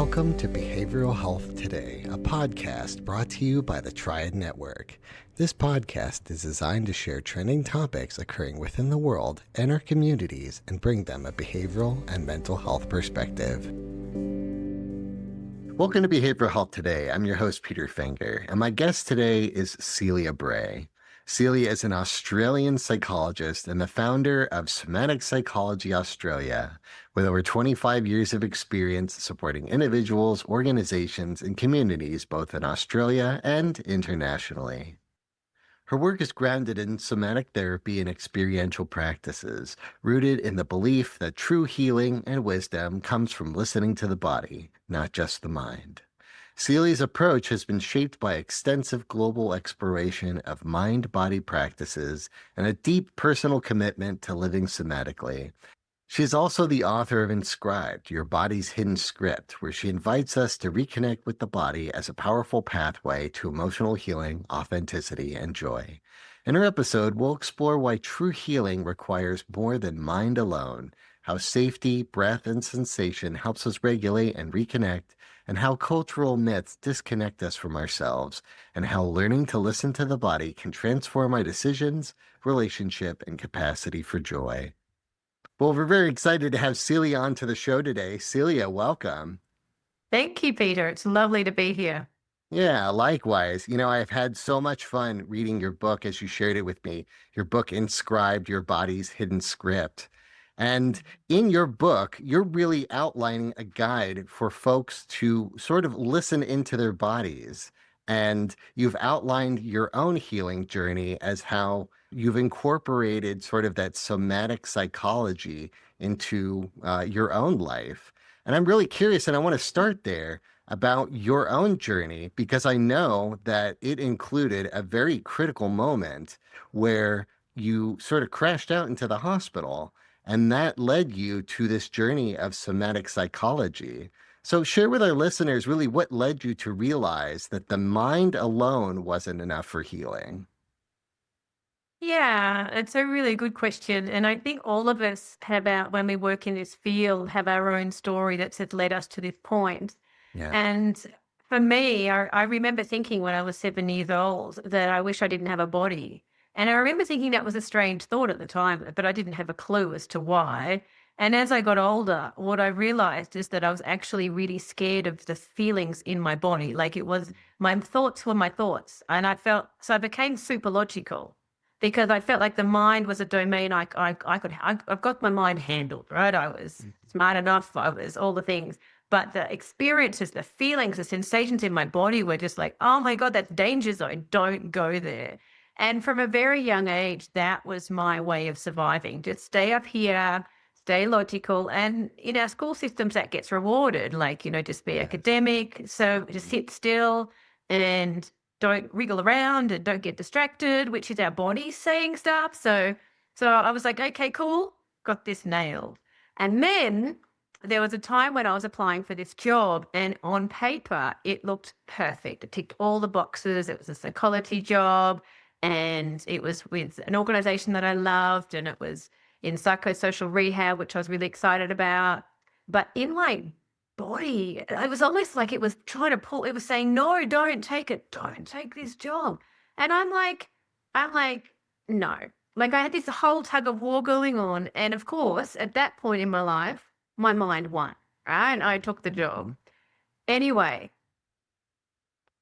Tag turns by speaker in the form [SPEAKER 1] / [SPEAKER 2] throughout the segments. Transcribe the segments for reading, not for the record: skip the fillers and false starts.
[SPEAKER 1] Welcome to Behavioral Health Today, a podcast brought to you by the Triad Network. This podcast is designed to share trending topics occurring within the world and our communities and bring them a behavioral and mental health perspective. Welcome to Behavioral Health Today. I'm your host, Peter Fenger, and my guest today is Celia Bray. Celia is an Australian psychologist and the founder of Somatic Psychology Australia, with over 25 years of experience supporting individuals, organizations, and communities both in Australia and internationally. Her work is grounded in somatic therapy and experiential practices, rooted in the belief that true healing and wisdom comes from listening to the body, not just the mind. Celia's approach has been shaped by extensive global exploration of mind-body practices and a deep personal commitment to living somatically. She is also the author of Inscribed, Your Body's Hidden Script, where she invites us to reconnect with the body as a powerful pathway to emotional healing, authenticity, and joy. In her episode, we'll explore why true healing requires more than mind alone, how safety, breath, and sensation helps us regulate and reconnect, and how cultural myths disconnect us from ourselves, and how learning to listen to the body can transform our decisions, relationship, and capacity for joy. Well, we're very excited to have Celia on to the show today. Celia, welcome.
[SPEAKER 2] Thank you, Peter. It's lovely to be here.
[SPEAKER 1] Yeah, likewise. I've had so much fun reading your book as you shared it with me, your book, Inscribed, Your Body's Hidden Script. And in your book, you're really outlining a guide for folks to sort of listen into their bodies. And you've outlined your own healing journey as how you've incorporated sort of that somatic psychology into your own life. And I'm really curious, and I want to start there about your own journey, because I know that it included a very critical moment where you sort of crashed out into the hospital. And that led you to this journey of somatic psychology. So share with our listeners really what led you to realize that the mind alone wasn't enough for healing.
[SPEAKER 2] Yeah, it's a really good question. And I think all of us when we work in this field, have our own story that's had led us to this point.
[SPEAKER 1] Yeah.
[SPEAKER 2] And for me, I remember thinking when I was 7 years old that I wish I didn't have a body. And I remember thinking that was a strange thought at the time, but I didn't have a clue as to why. And as I got older, what I realized is that I was actually really scared of the feelings in my body. Like it was, my thoughts were my thoughts. And I became super logical because I felt like the mind was a domain I've got my mind handled, right? I was smart enough, I was all the things. But the experiences, the feelings, the sensations in my body were just like, oh my God, that's danger zone. Don't go there. And from a very young age, that was my way of surviving. Just stay up here, stay logical. And in our school systems, that gets rewarded. Like, just be academic. So just sit still and don't wriggle around and don't get distracted, which is our body saying stuff. So I was like, okay, cool. Got this nailed. And then there was a time when I was applying for this job, and on paper, it looked perfect. It ticked all the boxes. It was a psychology job. And it was with an organization that I loved, and it was in psychosocial rehab, which I was really excited about. But in my body, it was almost like it was trying to pull, it was saying, no, don't take it. Don't take this job. And I'm like, no. Like I had this whole tug of war going on. And of course, at that point in my life, my mind won, right? And I took the job. Anyway,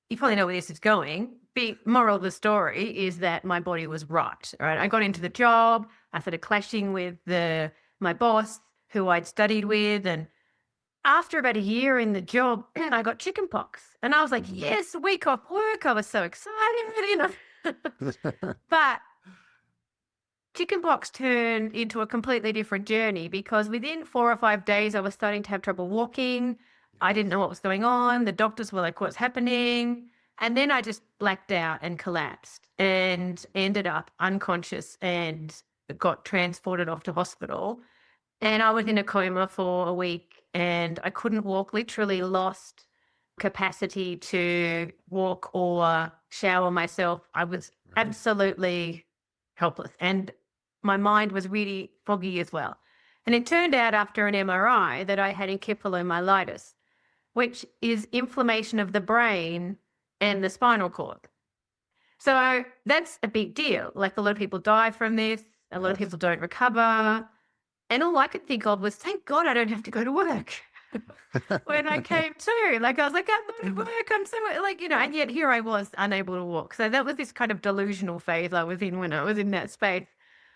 [SPEAKER 2] you probably know where this is going. The moral of the story is that my body was right. Right. I got into the job. I started clashing with my boss who I'd studied with. And after about a year in the job, I got chickenpox. And I was like, yes, a week off work. I was so excited. But chickenpox turned into a completely different journey because within 4 or 5 days, I was starting to have trouble walking. I didn't know what was going on. The doctors were like, what's happening? And then I just blacked out and collapsed and ended up unconscious and got transported off to hospital. And I was in a coma for a week and I couldn't walk, literally lost capacity to walk or shower myself. I was absolutely helpless. And my mind was really foggy as well. And it turned out after an MRI that I had encephalomyelitis. which is inflammation of the brain and the spinal cord. So that's a big deal. Like a lot of people die from this. A lot of
[SPEAKER 1] Yes.
[SPEAKER 2] people don't recover. And all I could think of was, thank God I don't have to go to work. When I came to, like, I was like, I'm not at work. I'm so, like, and yet here I was unable to walk. So that was this kind of delusional phase I was in when I was in that space.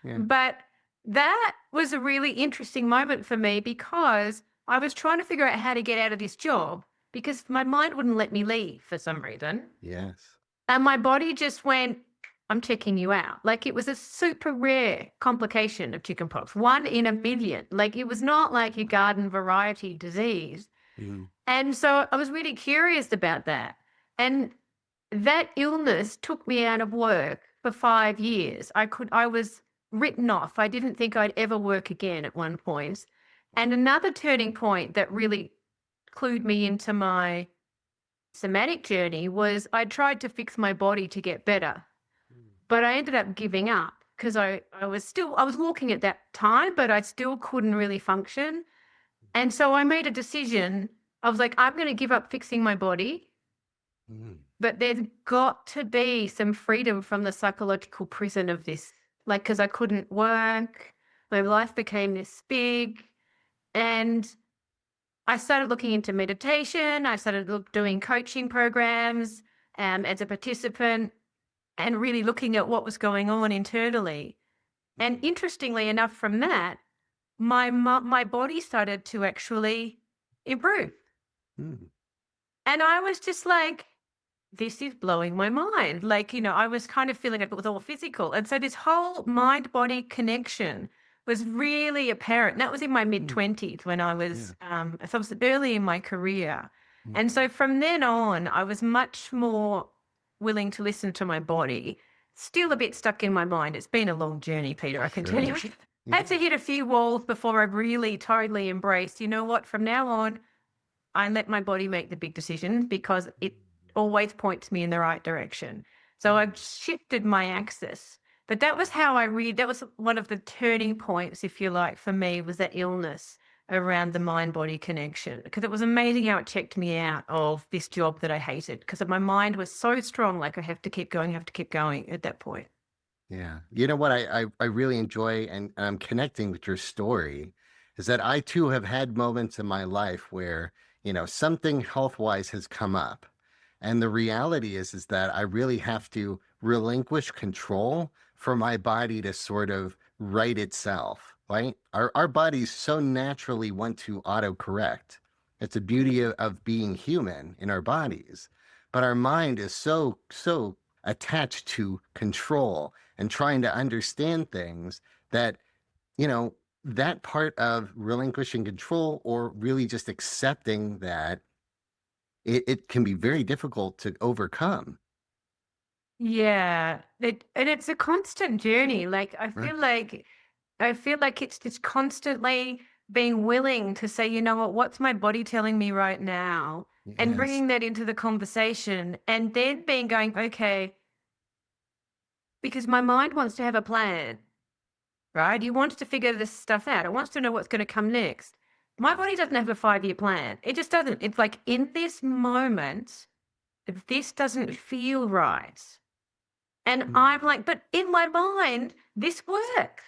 [SPEAKER 1] Yeah.
[SPEAKER 2] But that was a really interesting moment for me because I was trying to figure out how to get out of this job because my mind wouldn't let me leave for some reason.
[SPEAKER 1] Yes.
[SPEAKER 2] And my body just went, I'm checking you out. Like it was a super rare complication of chickenpox, 1 in 1 million. Like it was not like your garden variety disease.
[SPEAKER 1] Mm.
[SPEAKER 2] And so I was really curious about that. And that illness took me out of work for 5 years. I was written off. I didn't think I'd ever work again at one point. And another turning point that really clued me into my somatic journey was I tried to fix my body to get better, but I ended up giving up because I was walking at that time, but I still couldn't really function. And so I made a decision. I was like, I'm going to give up fixing my body,
[SPEAKER 1] Mm.
[SPEAKER 2] but there's got to be some freedom from the psychological prison of this. Like, because I couldn't work, my life became this big. And I started looking into meditation. I started doing coaching programs as a participant and really looking at what was going on internally. And interestingly enough, from that, my body started to actually improve.
[SPEAKER 1] Mm.
[SPEAKER 2] And I was just like, this is blowing my mind. Like, I was kind of feeling like it was all physical. And so this whole mind body connection was really apparent. And that was in my mid 20s when I was,
[SPEAKER 1] Yeah.
[SPEAKER 2] so I was early in my career.
[SPEAKER 1] Mm.
[SPEAKER 2] And so from then on, I was much more willing to listen to my body. Still a bit stuck in my mind. It's been a long journey, Peter, I can tell you.
[SPEAKER 1] Sure.
[SPEAKER 2] Had to hit a few walls before I really totally embraced, you know what, from now on, I let my body make the big decision because it always points me in the right direction. So I've shifted my axis. But that was how that was one of the turning points, if you like, for me, was that illness around the mind-body connection. Because it was amazing how it checked me out of this job that I hated. Because my mind was so strong, like I have to keep going, at that point.
[SPEAKER 1] Yeah. You know what I really enjoy and I'm connecting with your story is that I too have had moments in my life where, something health-wise has come up. And the reality is that I really have to relinquish control for my body to sort of right itself, right? Our bodies so naturally want to autocorrect. It's a beauty of being human in our bodies. But our mind is so attached to control and trying to understand things that, you know, that part of relinquishing control or really just accepting that it can be very difficult to overcome.
[SPEAKER 2] Yeah. And it's a constant journey. Like
[SPEAKER 1] Right.
[SPEAKER 2] I feel like it's just constantly being willing to say, you know what's my body telling me right now? And
[SPEAKER 1] Yes.
[SPEAKER 2] bringing that into the conversation and then being going, okay, because my mind wants to have a plan, right? It wants to figure this stuff out. It wants to know what's going to come next. My body doesn't have a 5-year plan. It just doesn't. It's like in this moment, this doesn't feel right. And
[SPEAKER 1] Mm.
[SPEAKER 2] I'm like, but in my mind, this works.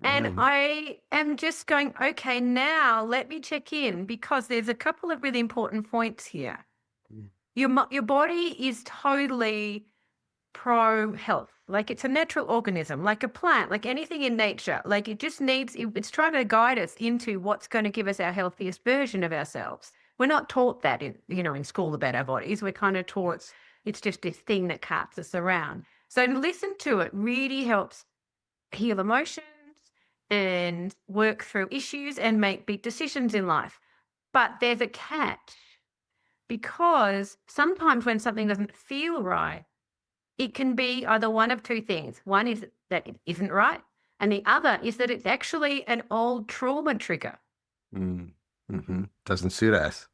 [SPEAKER 2] And
[SPEAKER 1] Right.
[SPEAKER 2] I am just going, okay, now let me check in because there's a couple of really important points here.
[SPEAKER 1] Mm.
[SPEAKER 2] Your body is totally pro health. Like it's a natural organism, like a plant, like anything in nature. Like it just it's trying to guide us into what's going to give us our healthiest version of ourselves. We're not taught that in school about our bodies. We're kind of taught it's just this thing that carts us around. So to listen to it really helps heal emotions and work through issues and make big decisions in life. But there's a catch because sometimes when something doesn't feel right, it can be either one of two things. One is that it isn't right, and the other is that it's actually an old trauma trigger.
[SPEAKER 1] Mm. Hmm. Doesn't suit us.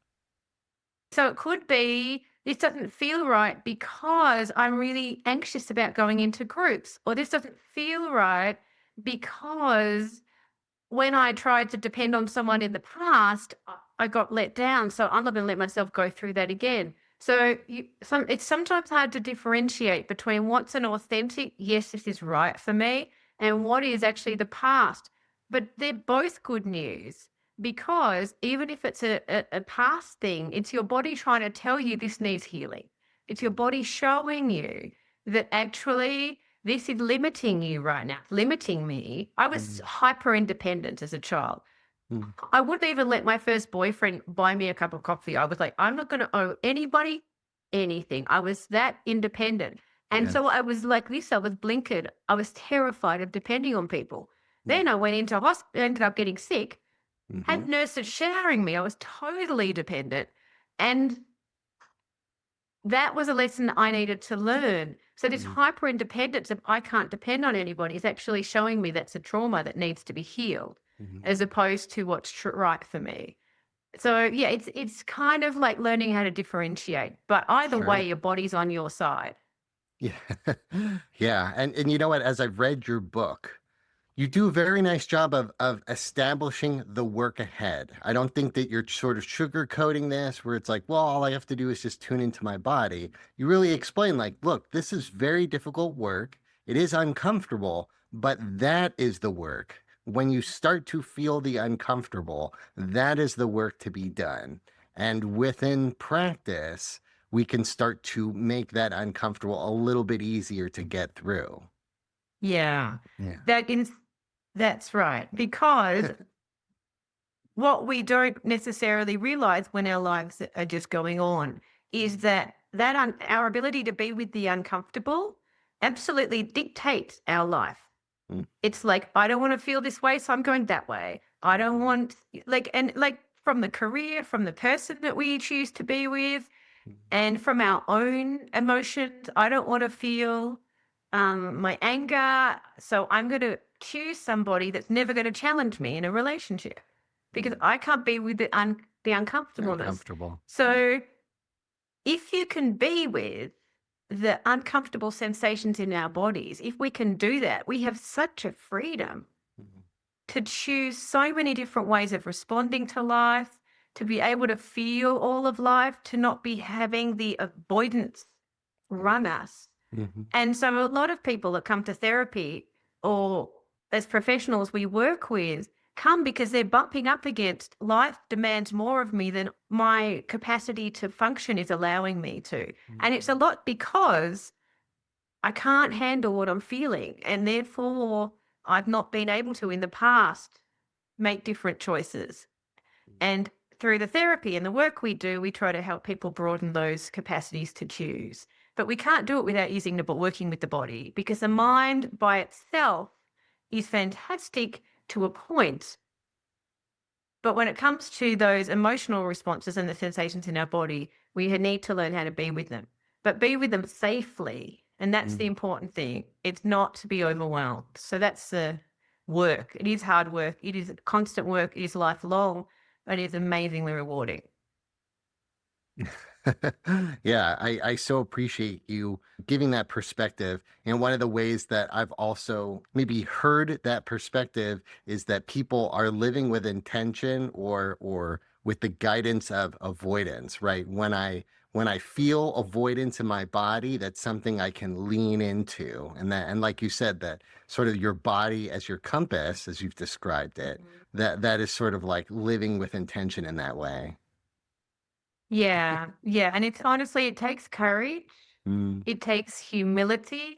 [SPEAKER 2] So it could be this doesn't feel right because I'm really anxious about going into groups, or this doesn't feel right because when I tried to depend on someone in the past, I got let down, so I'm not going to let myself go through that again. So it's sometimes hard to differentiate between what's an authentic, yes, this is right for me, and what is actually the past. But they're both good news because even if it's a past thing, it's your body trying to tell you this needs healing. It's your body showing you that actually this is limiting you right now, limiting me. I was
[SPEAKER 1] Mm,
[SPEAKER 2] hyper independent as a child.
[SPEAKER 1] mm,
[SPEAKER 2] I wouldn't even let my first boyfriend buy me a cup of coffee. I was like, I'm not going to owe anybody anything. I was that independent. And so
[SPEAKER 1] yes.
[SPEAKER 2] I was like this. I was blinkered. I was terrified of depending on people.
[SPEAKER 1] Mm,
[SPEAKER 2] Then I went into hospital, ended up getting sick,
[SPEAKER 1] mhm,
[SPEAKER 2] had nurses showering me. I was totally dependent. And that was a lesson I needed to learn. So this
[SPEAKER 1] mm,
[SPEAKER 2] hyper independence of I can't depend on anybody is actually showing me that's a trauma that needs to be healed,
[SPEAKER 1] mhm.
[SPEAKER 2] as opposed to what's right for me. So yeah, it's kind of like learning how to differentiate. But either way,
[SPEAKER 1] Sure.
[SPEAKER 2] your body's on your side.
[SPEAKER 1] Yeah. Yeah. And you know what? As I've read your book, you do a very nice job of establishing the work ahead. I don't think that you're sort of sugarcoating this where it's like, well, all I have to do is just tune into my body. You really explain, like, look, this is very difficult work. It is uncomfortable, but that is the work. When you start to feel the uncomfortable, that is the work to be done. And within practice, we can start to make that uncomfortable a little bit easier to get through.
[SPEAKER 2] Yeah,
[SPEAKER 1] Yeah.
[SPEAKER 2] that is that's right. Because what we don't necessarily realize when our lives are just going on is that our ability to be with the uncomfortable absolutely dictates our life.
[SPEAKER 1] Mm,
[SPEAKER 2] It's like, I don't want to feel this way, so I'm going that way. I don't
[SPEAKER 1] mhm,
[SPEAKER 2] want, like from the career, from the person that we choose to be with,
[SPEAKER 1] mhm.
[SPEAKER 2] and from our own emotions. I don't want to feel my anger. So I'm going to choose somebody that's never going to challenge me in a relationship because
[SPEAKER 1] Mm.
[SPEAKER 2] I can't be with the uncomfortableness.
[SPEAKER 1] Uncomfortable.
[SPEAKER 2] So if you can be with the uncomfortable sensations in our bodies, if we can do that, we have such a freedom
[SPEAKER 1] Mhm.
[SPEAKER 2] to choose so many different ways of responding to life, to be able to feel all of life, to not be having the avoidance run us.
[SPEAKER 1] Mhm.
[SPEAKER 2] And so a lot of people that come to therapy or as professionals we work with come because they're bumping up against life demands more of me than my capacity to function is allowing me to. And it's a
[SPEAKER 1] Mhm.
[SPEAKER 2] lot because I can't handle what I'm feeling. And therefore, I've not been able to in the past make different choices. And through the therapy and the work we do, we try to help people broaden those capacities to choose. But we can't do it without using the working with the body because the mind by itself is fantastic to a point. But when it comes to those emotional responses and the sensations in our body, we need to learn how to be with them, but be with them safely. And that's the
[SPEAKER 1] Mhm.
[SPEAKER 2] important thing. It's not to be overwhelmed. So that's the work. It is hard work. It is constant work. It is lifelong, but it is amazingly rewarding.
[SPEAKER 1] Yeah, I so appreciate you giving that perspective. And one of the ways that I've also maybe heard that perspective is that people are living with intention or with the guidance of avoidance, right? When I feel avoidance in my body, that's something I can lean into. And like you said, that sort of your body as your compass, as you've described it,
[SPEAKER 2] Mhm.
[SPEAKER 1] that is sort of like living with intention in that way.
[SPEAKER 2] Yeah. Yeah. And it's honestly, it takes courage.
[SPEAKER 1] Mm.
[SPEAKER 2] It takes humility.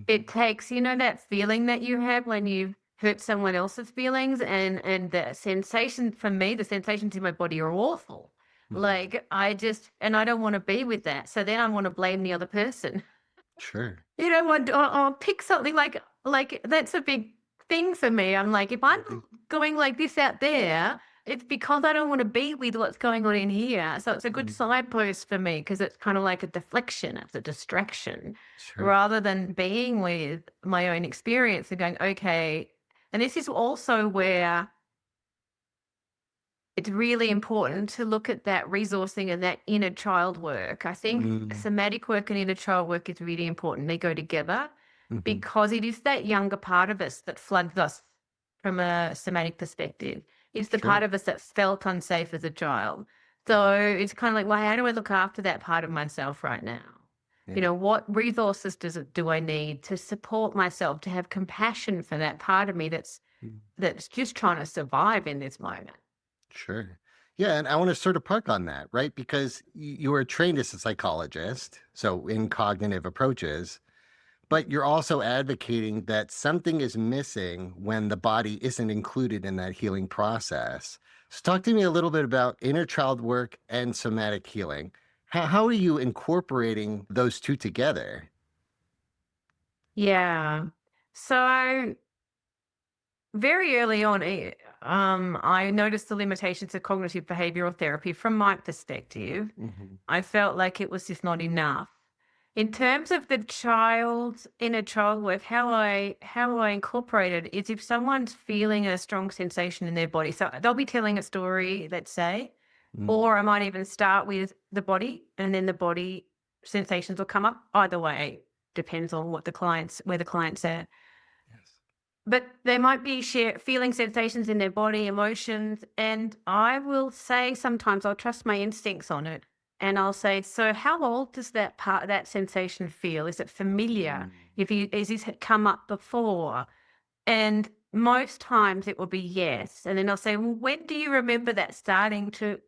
[SPEAKER 2] It
[SPEAKER 1] Mhm.
[SPEAKER 2] takes, that feeling that you have when you hurt someone else's feelings and the sensation for me, the sensations in my body are awful.
[SPEAKER 1] Mhm.
[SPEAKER 2] Like I don't want to be with that. So then I want to blame the other person.
[SPEAKER 1] Sure.
[SPEAKER 2] I'll pick something like that's a big thing for me. I'm like, if I'm
[SPEAKER 1] Mhm.
[SPEAKER 2] going like this out there, it's because I don't want to be with what's going on in here. So it's a good
[SPEAKER 1] Mhm.
[SPEAKER 2] signpost for me because it's kind of like a deflection, it's a distraction,
[SPEAKER 1] Sure.
[SPEAKER 2] rather than being with my own experience and going, okay. And this is also where it's really important to look at that resourcing and that inner child work. I think
[SPEAKER 1] Mm.
[SPEAKER 2] somatic work and inner child work is really important. They go together
[SPEAKER 1] Mhm.
[SPEAKER 2] because it is that younger part of us that floods us from a somatic perspective. It's the part
[SPEAKER 1] Sure.
[SPEAKER 2] of us that felt unsafe as a child. So it's kind of like, well, how do I look after that part of myself right now?
[SPEAKER 1] Yeah.
[SPEAKER 2] What resources do I need to support myself, to have compassion for that part of me
[SPEAKER 1] Mm.
[SPEAKER 2] that's just trying to survive in this moment?
[SPEAKER 1] Sure. Yeah, and I want to sort of park on that, right? Because you were trained as a psychologist, so in cognitive approaches, but you're also advocating that something is missing when the body isn't included in that healing process. So talk to me a little bit about inner child work and somatic healing. How are you incorporating those two together?
[SPEAKER 2] Yeah. So very early on, I noticed the limitations of cognitive behavioral therapy from my perspective.
[SPEAKER 1] Hmm.
[SPEAKER 2] I felt like it was just not enough. In terms of the child's inner child work, how I incorporate it is if someone's feeling a strong sensation in their body. So they'll be telling a story, let's say,
[SPEAKER 1] Mm.
[SPEAKER 2] or I might even start with the body and then the body sensations will come up. Either way, depends on where the client's at.
[SPEAKER 1] Yes.
[SPEAKER 2] But they might be feeling sensations in their body, emotions, and I will say sometimes I'll trust my instincts on it, and I'll say, "So, how old does that sensation feel? Is it familiar?
[SPEAKER 1] Mm.
[SPEAKER 2] If you Is this had come up before?" And most times it will be yes, and then I'll say, "Well, when do you remember that starting to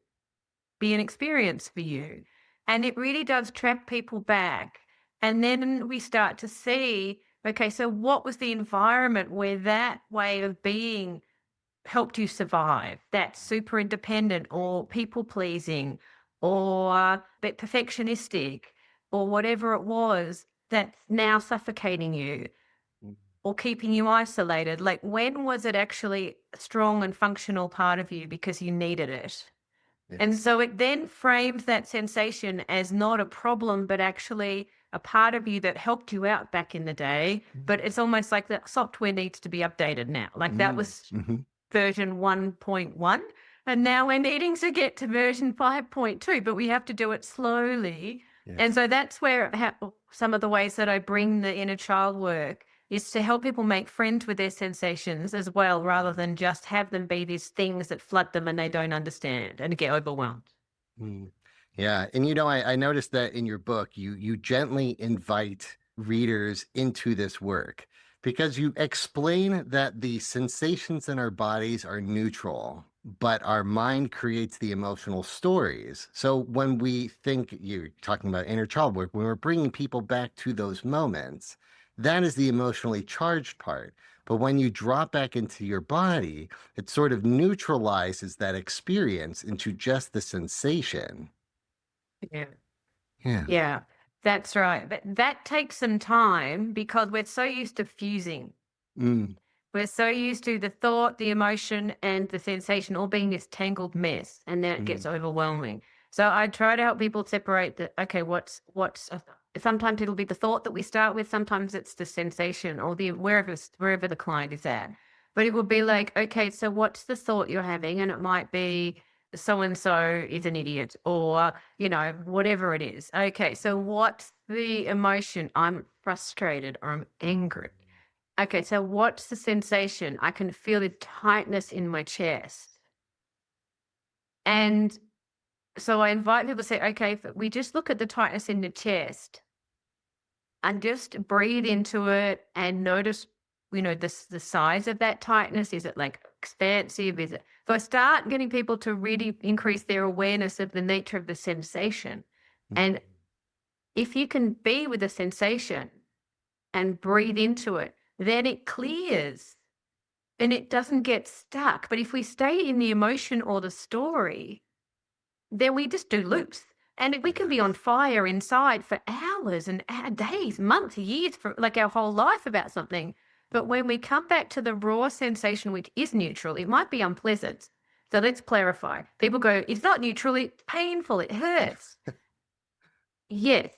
[SPEAKER 2] be an experience for you?" And it really does trap people back. And then we start to see, okay, so what was the environment where that way of being helped you survive? That super independent or people pleasing or bit perfectionistic or whatever it was that's now suffocating you
[SPEAKER 1] Mm.
[SPEAKER 2] or keeping you isolated. Like, when was it actually a strong and functional part of you because you needed it? And
[SPEAKER 1] Yes.
[SPEAKER 2] so it then frames that sensation as not a problem, but actually a part of you that helped you out back in the day. But
[SPEAKER 1] Mm.
[SPEAKER 2] it's almost like that software needs to be updated now. Like that
[SPEAKER 1] Mm.
[SPEAKER 2] was
[SPEAKER 1] Mhm.
[SPEAKER 2] version 1.1. And now we're needing to get to version 5.2, but we have to do it slowly. And
[SPEAKER 1] Yes.
[SPEAKER 2] so that's where some of the ways that I bring the inner child work is to help people make friends with their sensations as well, rather than just have them be these things that flood them and they don't understand and get overwhelmed.
[SPEAKER 1] Mm. Yeah, and I noticed that in your book, you gently invite readers into this work because you explain that the sensations in our bodies are neutral, but our mind creates the emotional stories. So when we think you're talking about inner child work, when we're bringing people back to those moments, that is the emotionally charged part. But when you drop back into your body, it sort of neutralizes that experience into just the sensation.
[SPEAKER 2] Yeah.
[SPEAKER 1] Yeah.
[SPEAKER 2] Yeah, that's right. But that takes some time because we're so used to fusing.
[SPEAKER 1] Mm.
[SPEAKER 2] We're so used to the thought, the emotion, and the sensation all being this tangled mess, and then it gets
[SPEAKER 1] Mm.
[SPEAKER 2] overwhelming. So I try to help people separate the okay, sometimes it'll be the thought that we start with, sometimes it's the sensation or the wherever the client is at. But it will be like, okay, so what's the thought you're having? And it might be so and so is an idiot, or whatever it is. Okay, so what's the emotion? I'm frustrated or I'm angry. Okay, so what's the sensation? I can feel the tightness in my chest. And so I invite people to say, okay, if we just look at the tightness in the chest and just breathe into it and notice, the size of that tightness. Is it like expansive? Is it? So I start getting people to really increase their awareness of the nature of the sensation.
[SPEAKER 1] Mm.
[SPEAKER 2] And if you can be with the sensation and breathe into it, then it clears. And it doesn't get stuck. But if we stay in the emotion or the story, then we just do loops. And we can be on
[SPEAKER 1] Yes.
[SPEAKER 2] fire inside for hours and days, months, years, for like our whole life about something. But when we come back to the raw sensation, which is neutral, it might be unpleasant. So let's clarify. People go, it's not neutral, it's painful, it hurts. Yes,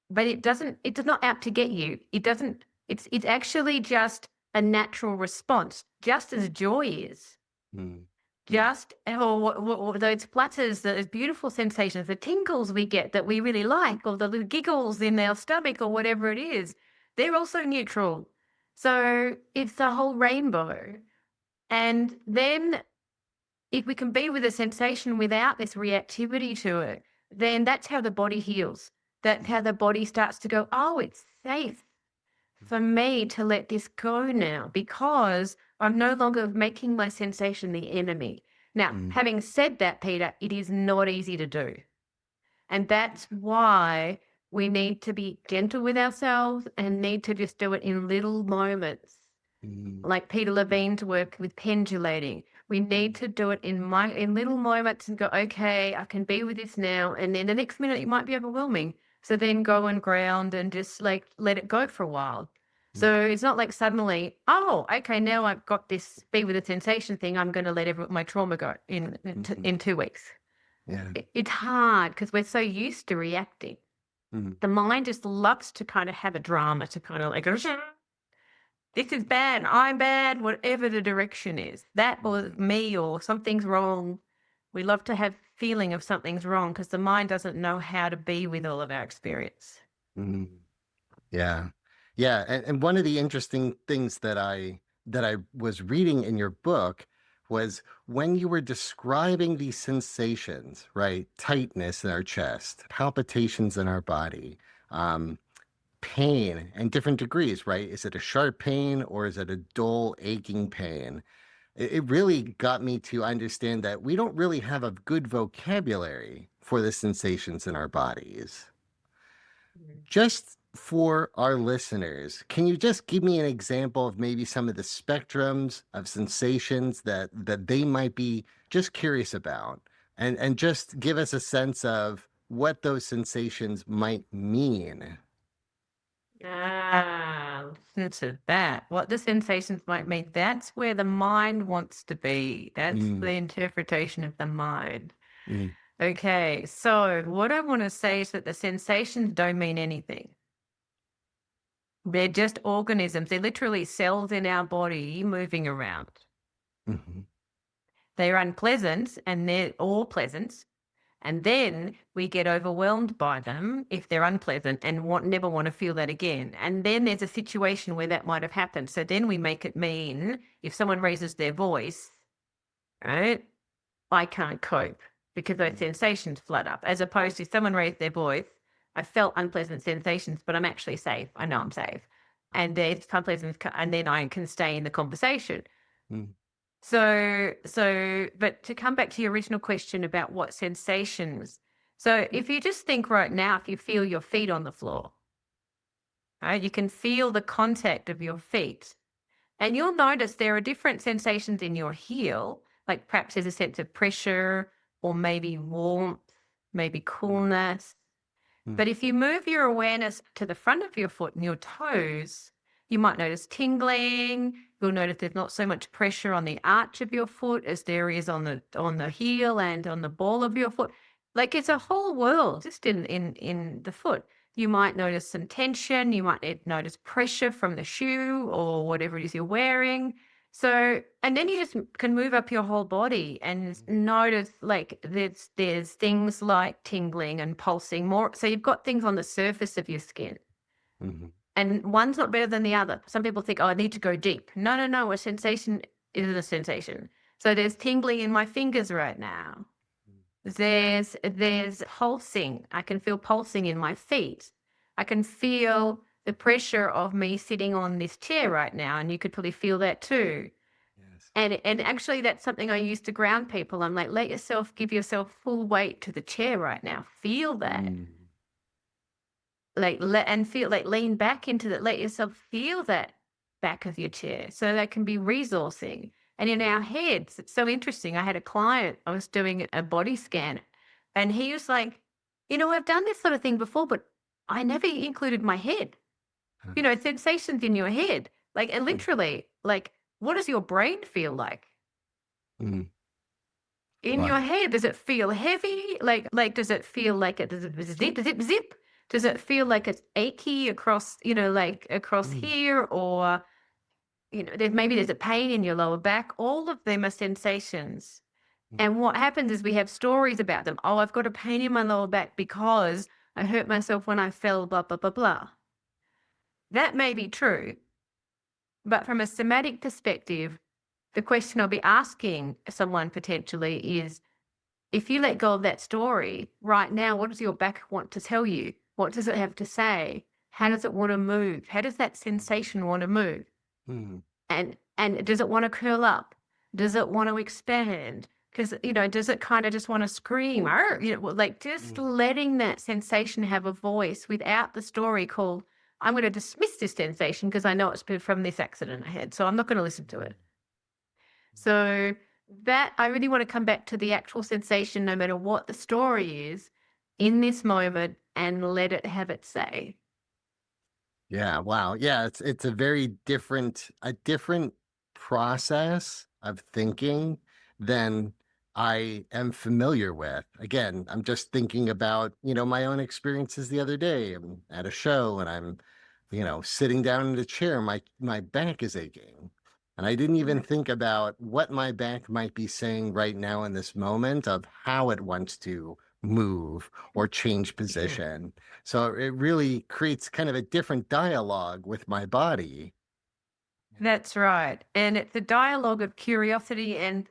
[SPEAKER 2] but it does not out to get you. It doesn't, it's actually just a natural response, just as joy is.
[SPEAKER 1] Mm.
[SPEAKER 2] Just or those flutters, those beautiful sensations, the tingles we get that we really like, or the little giggles in our stomach, or whatever it is, they're also neutral. So it's the whole rainbow. And then if we can be with a sensation without this reactivity to it, then that's how the body heals. That's how the body starts to go, oh, it's safe for me to let this go now because I'm no longer making my sensation the enemy. Now,
[SPEAKER 1] Mm,
[SPEAKER 2] having said that, Peter, it is not easy to do. And that's why we need to be gentle with ourselves and need to just do it in little moments.
[SPEAKER 1] mm,
[SPEAKER 2] Like Peter Levine's work with pendulating. We need to do it in little moments and go, okay, I can be with this now. And then the next minute it might be overwhelming. So then go and ground and just like let it go for a while.
[SPEAKER 1] mm,
[SPEAKER 2] So it's not like suddenly, oh, okay, now I've got this be with the sensation thing. I'm going to let my trauma go
[SPEAKER 1] mhm.
[SPEAKER 2] in 2 weeks.
[SPEAKER 1] Yeah.
[SPEAKER 2] It's hard because we're so used to reacting.
[SPEAKER 1] Mm,
[SPEAKER 2] The mind just loves to kind of have a drama to kind of like, this is bad, I'm bad, whatever the direction is. That or me or something's wrong. We love to have feeling of something's wrong because the mind doesn't know how to be with all of our experience.
[SPEAKER 1] mm. Yeah. Yeah. And one of the interesting things that I was reading in your book was when you were describing these sensations, right? Tightness in our chest, palpitations in our body, um, pain and different degrees, right? Is it a sharp pain or is it a dull, aching pain? It really got me to understand that we don't really have a good vocabulary for the sensations in our bodies.
[SPEAKER 2] Mhm.
[SPEAKER 1] Just for our listeners, can you just give me an example of maybe some of the spectrums of sensations that they might be just curious about, and just give us a sense of what those sensations might mean?
[SPEAKER 2] Listen to that. What the sensations might mean. That's where the mind wants to be. That's
[SPEAKER 1] Mm,
[SPEAKER 2] the interpretation of the mind.
[SPEAKER 1] mm,
[SPEAKER 2] Okay, so what I want to say is that the sensations don't mean anything. They're just organisms. They're literally cells in our body moving around.
[SPEAKER 1] mhm,
[SPEAKER 2] They're unpleasant and they're all pleasant. And then we get overwhelmed by them if they're unpleasant and never want to feel that again. And then there's a situation where that might have happened. So then we make it mean if someone raises their voice, right? I can't cope because those
[SPEAKER 1] mm,
[SPEAKER 2] sensations flood up, as opposed to someone raised their voice. I felt unpleasant sensations, but I'm actually safe. I know I'm safe. And there's unpleasant, and then I can stay in the conversation.
[SPEAKER 1] mm,
[SPEAKER 2] But to come back to your original question about what sensations. So if you just think right now, if you feel your feet on the floor, right, you can feel the contact of your feet. And you'll notice there are different sensations in your heel, like perhaps there's a sense of pressure or maybe warmth, maybe coolness.
[SPEAKER 1] mm,
[SPEAKER 2] But if you move your awareness to the front of your foot and your toes, you might notice tingling. You'll notice there's not so much pressure on the arch of your foot as there is on the heel and on the ball of your foot. Like it's a whole world just in the foot. You might notice some tension. You might notice pressure from the shoe or whatever it is you're wearing. So, and then you just can move up your whole body and notice like there's things like tingling and pulsing more. So you've got things on the surface of your skin,
[SPEAKER 1] mhm,
[SPEAKER 2] and one's not better than the other. Some people think, oh, I need to go deep. No, no, no. A sensation is a sensation. So there's tingling in my fingers right now. There's pulsing. I can feel pulsing in my feet. I can feel the pressure of me sitting on this chair right now, and you could probably feel that too.
[SPEAKER 1] yes.
[SPEAKER 2] And actually, that's something I used to ground people. I'm like, give yourself full weight to the chair right now. Feel that,
[SPEAKER 1] Mm,
[SPEAKER 2] and feel like lean back into that. Let yourself feel that back of your chair. So that can be resourcing. And in our heads, it's so interesting. I had a client. I was doing a body scan, and he was like, I've done this sort of thing before, but I never included my head.
[SPEAKER 1] huh,
[SPEAKER 2] Sensations in your head, like and
[SPEAKER 1] mm,
[SPEAKER 2] literally, like what does your brain feel like?
[SPEAKER 1] mm.
[SPEAKER 2] In
[SPEAKER 1] Wow.
[SPEAKER 2] your head, does it feel heavy? Like does it feel like it does it zip, zip, zip? Does it feel like it's achy across, like across
[SPEAKER 1] Mm,
[SPEAKER 2] here? Or, there's a pain in your lower back. All of them are sensations.
[SPEAKER 1] mm,
[SPEAKER 2] And what happens is we have stories about them. Oh, I've got a pain in my lower back because I hurt myself when I fell, blah, blah, blah, blah. That may be true. But from a somatic perspective, the question I'll be asking someone potentially is, if you let go of that story right now, what does your back want to tell you? What does it have to say? How does it want to move? How does that sensation want to move?
[SPEAKER 1] Mm,
[SPEAKER 2] And does it want to curl up? Does it want to expand? Because, does it kind of just want to scream? "Arr!" Like just
[SPEAKER 1] mm.
[SPEAKER 2] letting that sensation have a voice without the story called, I'm going to dismiss this sensation because I know it's been from this accident I had. So I'm not going to listen to it. So that I really want to come back to the actual sensation, no matter what the story is in this moment, and let it have its say.
[SPEAKER 1] Yeah, wow. Yeah, it's a very different process of thinking than I am familiar with. Again, I'm just thinking about, my own experiences the other day. I'm at a show and I'm, sitting down in the chair, my back is aching. And I didn't even
[SPEAKER 2] Mhm.
[SPEAKER 1] think about what my back might be saying right now in this moment of how it wants to move or change
[SPEAKER 2] Yeah.
[SPEAKER 1] position. So it really creates kind of a different dialogue with my body.
[SPEAKER 2] That's right. And it's a dialogue of curiosity and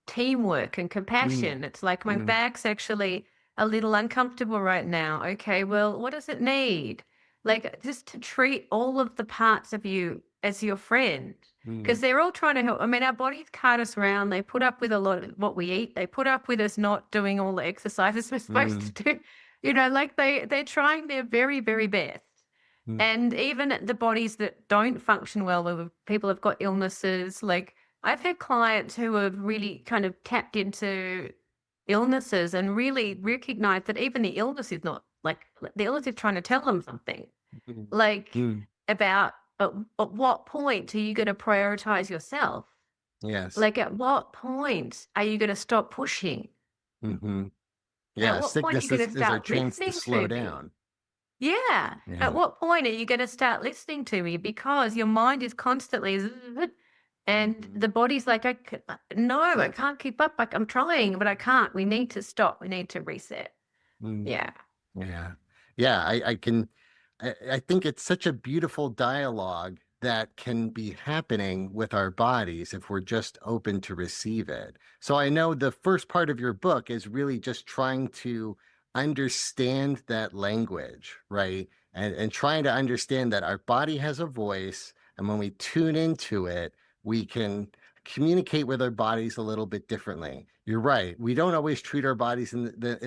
[SPEAKER 2] teamwork and
[SPEAKER 1] Mm,
[SPEAKER 2] compassion. It's like my
[SPEAKER 1] mm,
[SPEAKER 2] back's actually a little uncomfortable right now. Okay, well, what does it need? Like just to treat all of the parts of you as your friend.
[SPEAKER 1] mm,
[SPEAKER 2] Because they're all trying to help. I mean, our bodies cart us around. They put up with a lot of what we eat. They put up with us not doing all the exercises we're supposed
[SPEAKER 1] mm,
[SPEAKER 2] to do. Like they're trying their very, very best.
[SPEAKER 1] mm,
[SPEAKER 2] And even the bodies that don't function well, where people have got illnesses, like I've had clients who have really kind of tapped into illnesses and really recognized that even the illness is not like the illness is trying to tell them something.
[SPEAKER 1] mm,
[SPEAKER 2] Like
[SPEAKER 1] mm.
[SPEAKER 2] about at what point are you going to prioritize yourself?
[SPEAKER 1] Yes.
[SPEAKER 2] Like at what point are you going to stop pushing?
[SPEAKER 1] Hmm.
[SPEAKER 2] At
[SPEAKER 1] Yeah.
[SPEAKER 2] what point are you
[SPEAKER 1] Sickness
[SPEAKER 2] going to
[SPEAKER 1] is our
[SPEAKER 2] start
[SPEAKER 1] chance to
[SPEAKER 2] listening
[SPEAKER 1] slow
[SPEAKER 2] to me?
[SPEAKER 1] down.
[SPEAKER 2] Yeah. At
[SPEAKER 1] Yeah.
[SPEAKER 2] what point are you going to start listening to me? Because your mind is constantly, and
[SPEAKER 1] Hmm.
[SPEAKER 2] the body's like, no, I can't keep up. Like, I'm trying, but I can't. We need to stop. We need to reset.
[SPEAKER 1] Mm.
[SPEAKER 2] Yeah.
[SPEAKER 1] Yeah. Yeah, I think it's such a beautiful dialogue that can be happening with our bodies if we're just open to receive it. So I know the first part of your book is really just trying to understand that language, right? And trying to understand that our body has a voice, and when we tune into it, we can communicate with our bodies a little bit differently. You're right. We don't always treat our bodies in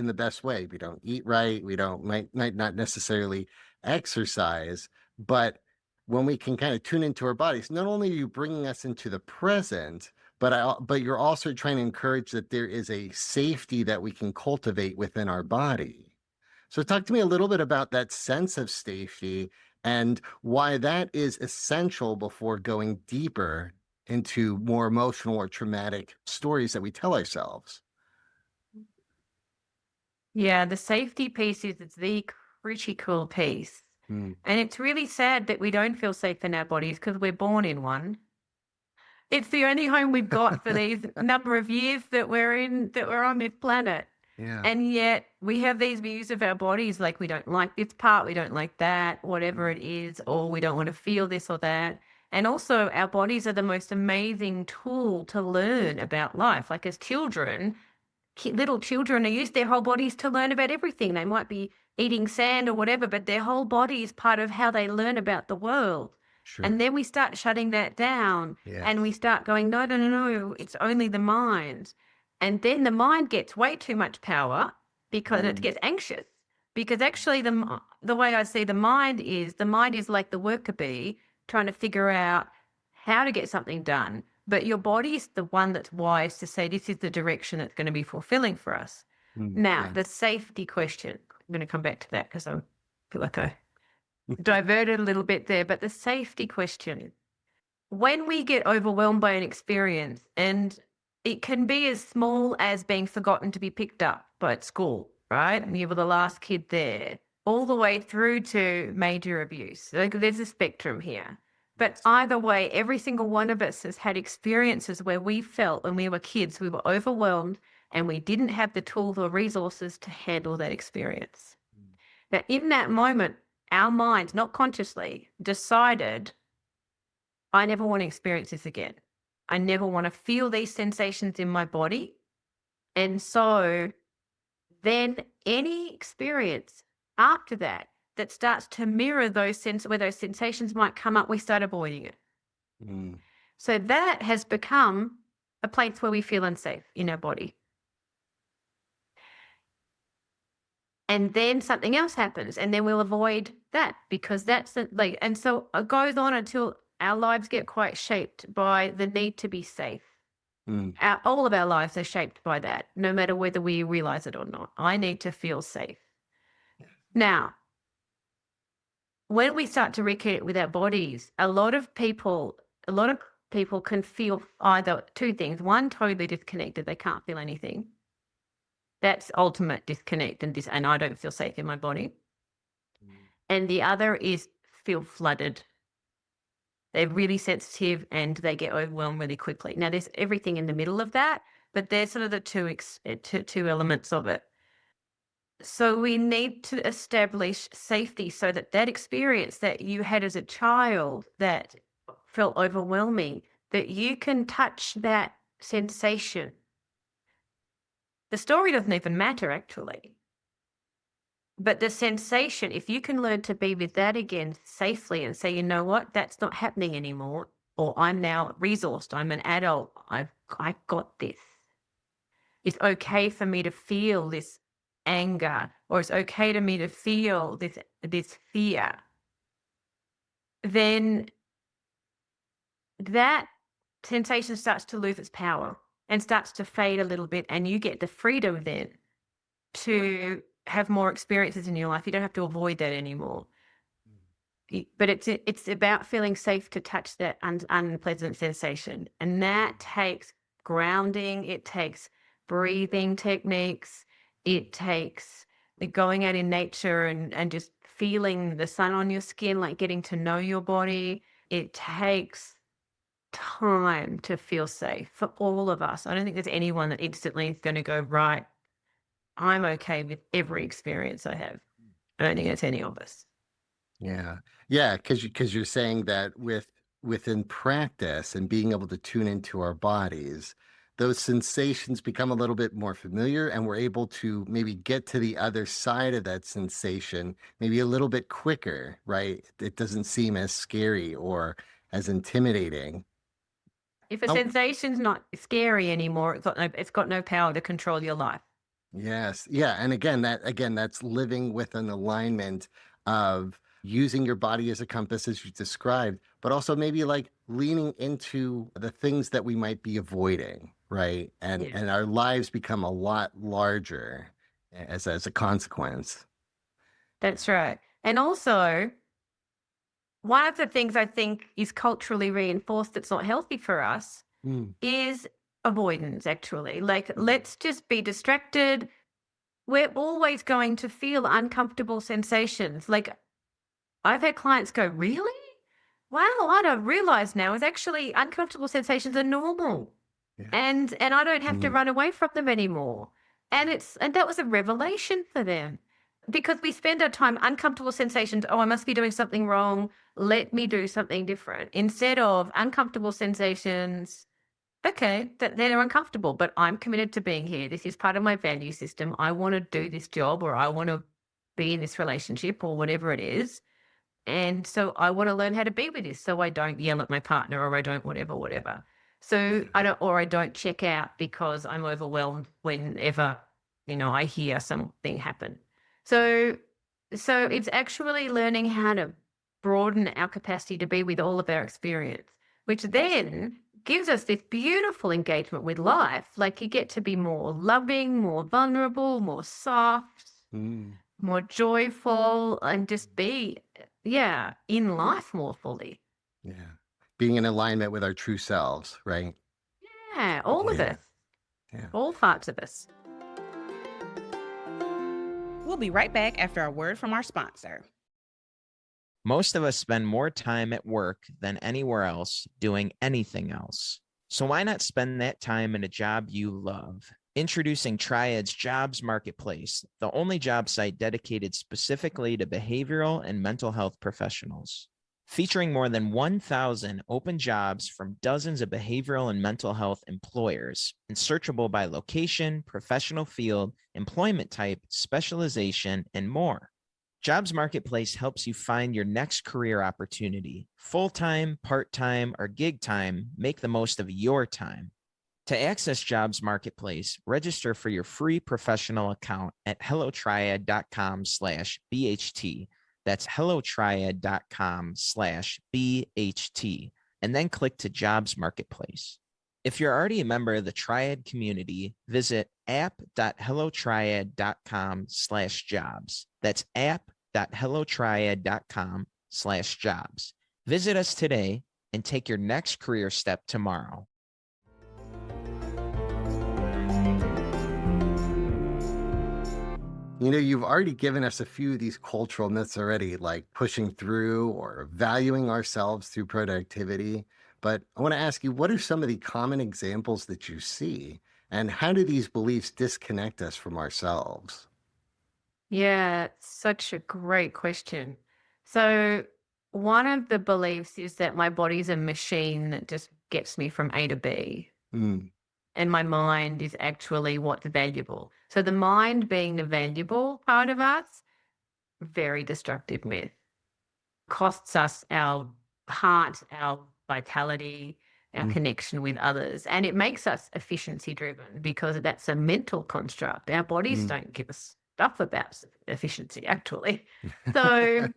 [SPEAKER 1] the best way. We don't eat right. We don't might not necessarily exercise, but when we can kind of tune into our bodies, not only are you bringing us into the present, but you're also trying to encourage that there is a safety that we can cultivate within our body. So talk to me a little bit about that sense of safety and why that is essential before going deeper into more emotional or traumatic stories that we tell ourselves.
[SPEAKER 2] Yeah. The safety piece is the critical piece.
[SPEAKER 1] Mm,
[SPEAKER 2] And it's really sad that we don't feel safe in our bodies because we're born in one. It's the only home we've got for these number of years that we're on this planet.
[SPEAKER 1] yeah.
[SPEAKER 2] And yet we have these views of our bodies like we don't like this part, we don't like that, whatever
[SPEAKER 1] Mm,
[SPEAKER 2] it is, or we don't want to feel this or that. And also, our bodies are the most amazing tool to learn about life. Like as children, little children are use their whole bodies to learn about everything. They might be eating sand or whatever, but their whole body is part of how they learn about the world. And
[SPEAKER 1] sure.
[SPEAKER 2] then we start shutting that down and we
[SPEAKER 1] Yes.
[SPEAKER 2] start going, no, no, no, no, it's only the mind. And then the mind gets way too much power because it
[SPEAKER 1] Mm,
[SPEAKER 2] gets anxious. Because actually, the way I see the mind is like the worker bee trying to figure out how to get something done. But your body's the one that's wise to say this is the direction that's going to be fulfilling for us. Now,
[SPEAKER 1] yeah.
[SPEAKER 2] the safety question, I'm going to come back to that because I feel like I diverted a little bit there. But the safety question, when we get overwhelmed by an experience, and it can be as small as being forgotten to be picked up by at school, right? And you were the last kid there, all the way through to major abuse. Like there's a spectrum here. But
[SPEAKER 1] Yes.
[SPEAKER 2] either way, every single one of us has had experiences where we felt when we were kids, we were overwhelmed and we didn't have the tools or resources to handle that experience.
[SPEAKER 1] Mm,
[SPEAKER 2] Now, in that moment, our minds, not consciously, decided, I never want to experience this again. I never want to feel these sensations in my body. And so then any experience after that that starts to mirror where those sensations might come up, we start avoiding it.
[SPEAKER 1] Mm.
[SPEAKER 2] So that has become a place where we feel unsafe in our body. And then something else happens, and then we'll avoid that because and so it goes on until our lives get quite shaped by the need to be safe.
[SPEAKER 1] Mm.
[SPEAKER 2] All of our lives are shaped by that, no matter whether we realize it or not. I need to feel safe. Now, when we start to reconnect with our bodies, a lot of people can feel either two things. One, totally disconnected. They can't feel anything. That's ultimate disconnect and I don't feel safe in my body. And the other is feel flooded. They're really sensitive and they get overwhelmed really quickly. Now, there's everything in the middle of that, but they're sort of the two elements of it. So we need to establish safety so that that experience that you had as a child that felt overwhelming, that you can touch that sensation. The story doesn't even matter, actually. But the sensation, if you can learn to be with that again safely and say, you know what, that's not happening anymore, or I'm now resourced, I'm an adult, I've got this. It's okay for me to feel this anger, or it's okay to me to feel this fear. Then that sensation starts to lose its power and starts to fade a little bit, and you get the freedom then to have more experiences in your life. You don't have to avoid that anymore. But it's about feeling safe to touch that unpleasant sensation. And that takes grounding, it takes breathing techniques, it takes going out in nature and just feeling the sun on your skin, like getting to know your body. It takes time to feel safe for all of us. I don't think there's anyone that instantly is going to go, right, I'm okay with every experience I have. I don't think it's any of us.
[SPEAKER 1] Yeah. Yeah, because you're saying that within practice and being able to tune into our bodies, those sensations become a little bit more familiar and we're able to maybe get to the other side of that sensation maybe a little bit quicker, right? It doesn't seem as scary or as intimidating.
[SPEAKER 2] If a
[SPEAKER 1] Oh,
[SPEAKER 2] sensation's not scary anymore, it's got no power to control your life.
[SPEAKER 1] yes. Yeah. And again, that's living with an alignment of using your body as a compass as you described, but also maybe like leaning into the things that we might be avoiding, right? And
[SPEAKER 2] Yeah.
[SPEAKER 1] and our lives become a lot larger as a consequence.
[SPEAKER 2] That's right. And also, one of the things I think is culturally reinforced that's not healthy for us
[SPEAKER 1] Mm.
[SPEAKER 2] is avoidance, actually. Like, let's just be distracted. We're always going to feel uncomfortable sensations. Like, I've had clients go, really? Wow, I don't realize now is actually uncomfortable sensations are normal.
[SPEAKER 1] Yeah.
[SPEAKER 2] And I don't have to
[SPEAKER 1] Mm.
[SPEAKER 2] run away from them anymore. And that was a revelation for them. Because we spend our time uncomfortable sensations, oh, I must be doing something wrong. Let me do something different. Instead of uncomfortable sensations, okay, that they're uncomfortable, but I'm committed to being here. This is part of my value system. I want to do this job or I want to be in this relationship or whatever it is. And so I want to learn how to be with this so I don't yell at my partner or I don't whatever. So I don't check out because I'm overwhelmed whenever, I hear something happen. So it's actually learning how to broaden our capacity to be with all of our experience, which then gives us this beautiful engagement with life. Like you get to be more loving, more vulnerable, more soft,
[SPEAKER 1] Mm.
[SPEAKER 2] more joyful, and just be, yeah, in life more fully.
[SPEAKER 1] Yeah. Being in alignment with our true selves, right?
[SPEAKER 2] Yeah, all of
[SPEAKER 1] Yeah.
[SPEAKER 2] us,
[SPEAKER 1] Yeah.
[SPEAKER 2] all parts of us.
[SPEAKER 3] We'll be right back after a word from our sponsor.
[SPEAKER 4] Most of us spend more time at work than anywhere else doing anything else. So why not spend that time in a job you love? Introducing Triad's Jobs Marketplace, the only job site dedicated specifically to behavioral and mental health professionals. featuring more than 1,000 open jobs from dozens of behavioral and mental health employers, and searchable by location, professional field, employment type, specialization, and more. Jobs Marketplace helps you find your next career opportunity. Full-time, part-time, or gig time, make the most of your time. To access Jobs Marketplace, register for your free professional account at hellotriad.com/BHT. That's hellotriad.com/BHT, and then click to Jobs Marketplace. If you're already a member of the Triad community, visit app.hellotriad.com/jobs. That's app.hellotriad.com/jobs. Visit us today and take your next career step tomorrow.
[SPEAKER 1] You know, you've already given us a few of these cultural myths already, like pushing through or valuing ourselves through productivity. But I want to ask you, what are some of the common examples that you see? And how do these beliefs disconnect us from ourselves?
[SPEAKER 2] Yeah, such a great question. So, one of the beliefs is that my body's a machine that just gets me from A to B,
[SPEAKER 1] Mm,
[SPEAKER 2] and my mind is actually what's valuable. So, the mind being the valuable part of us, very destructive myth. Costs us our heart, our vitality, our
[SPEAKER 1] mm,
[SPEAKER 2] connection with others. And it makes us efficiency driven because that's a mental construct. Our bodies
[SPEAKER 1] mm.
[SPEAKER 2] don't give us stuff about efficiency, actually. So,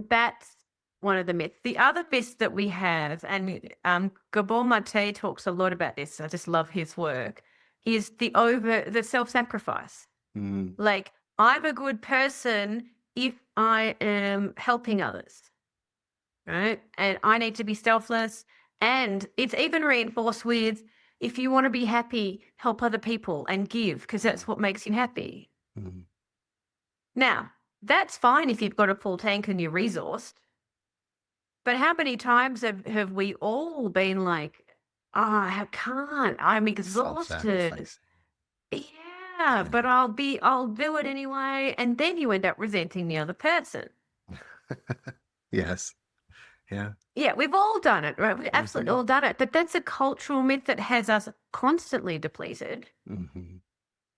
[SPEAKER 2] that's one of the myths. The other myths that we have, and Gabor Mate talks a lot about this. I just love his work. Is the self-sacrifice.
[SPEAKER 1] Mm,
[SPEAKER 2] Like, I'm a good person if I am helping others, right? And I need to be selfless. And it's even reinforced with if you want to be happy, help other people and give, because that's what makes you happy.
[SPEAKER 1] mm.
[SPEAKER 2] Now, that's fine if you've got a full tank and you're resourced. But how many times have we all been like, oh, I can't, I'm exhausted.
[SPEAKER 1] Self-sacrificing.
[SPEAKER 2] Yeah, but I'll do it anyway. And then you end up resenting the other person.
[SPEAKER 1] Yes. Yeah.
[SPEAKER 2] Yeah, we've all done it, right? We've absolutely all done it. But that's a cultural myth that has us constantly depleted
[SPEAKER 1] Mm-hmm.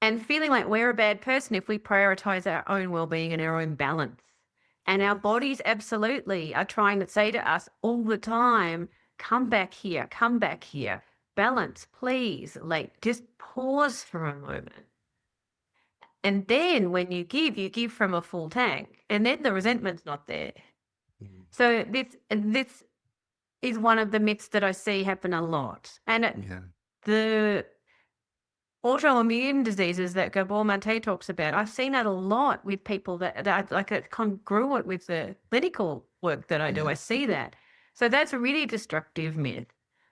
[SPEAKER 2] and feeling like we're a bad person if we prioritize our own well-being and our own balance. And our bodies absolutely are trying to say to us all the time, come back here, balance, please. Like, just pause for a moment. And then when you give from a full tank, and then the resentment's not there.
[SPEAKER 1] Mm,
[SPEAKER 2] So this is one of the myths that I see happen a lot. And
[SPEAKER 1] yeah.
[SPEAKER 2] the autoimmune diseases that Gabor Mate talks about, I've seen that a lot with people that like it's congruent with the clinical work that I do. I
[SPEAKER 1] Yes.
[SPEAKER 2] see that. So that's a really destructive myth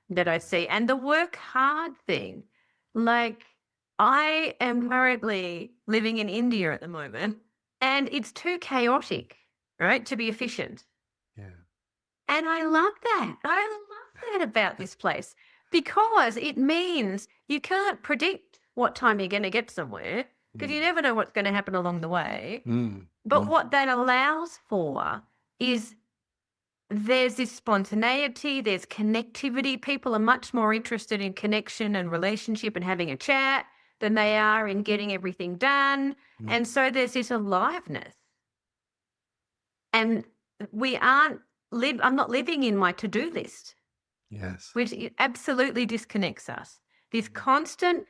[SPEAKER 2] that I see. And the work hard thing, like I am currently living in India at the moment, and it's too chaotic, right, to be efficient.
[SPEAKER 1] Yeah.
[SPEAKER 2] And I love that. I love that about this place because it means you can't predict what time you're going to get somewhere because you never know what's going to happen along the way.
[SPEAKER 1] Mm,
[SPEAKER 2] But
[SPEAKER 1] mm.
[SPEAKER 2] what that allows for is there's this spontaneity, there's connectivity. People are much more interested in connection and relationship and having a chat than they are in getting everything done.
[SPEAKER 1] Mm.
[SPEAKER 2] And so there's this aliveness. And I'm not living in my to-do list,
[SPEAKER 1] Yes.
[SPEAKER 2] which absolutely disconnects us. This constant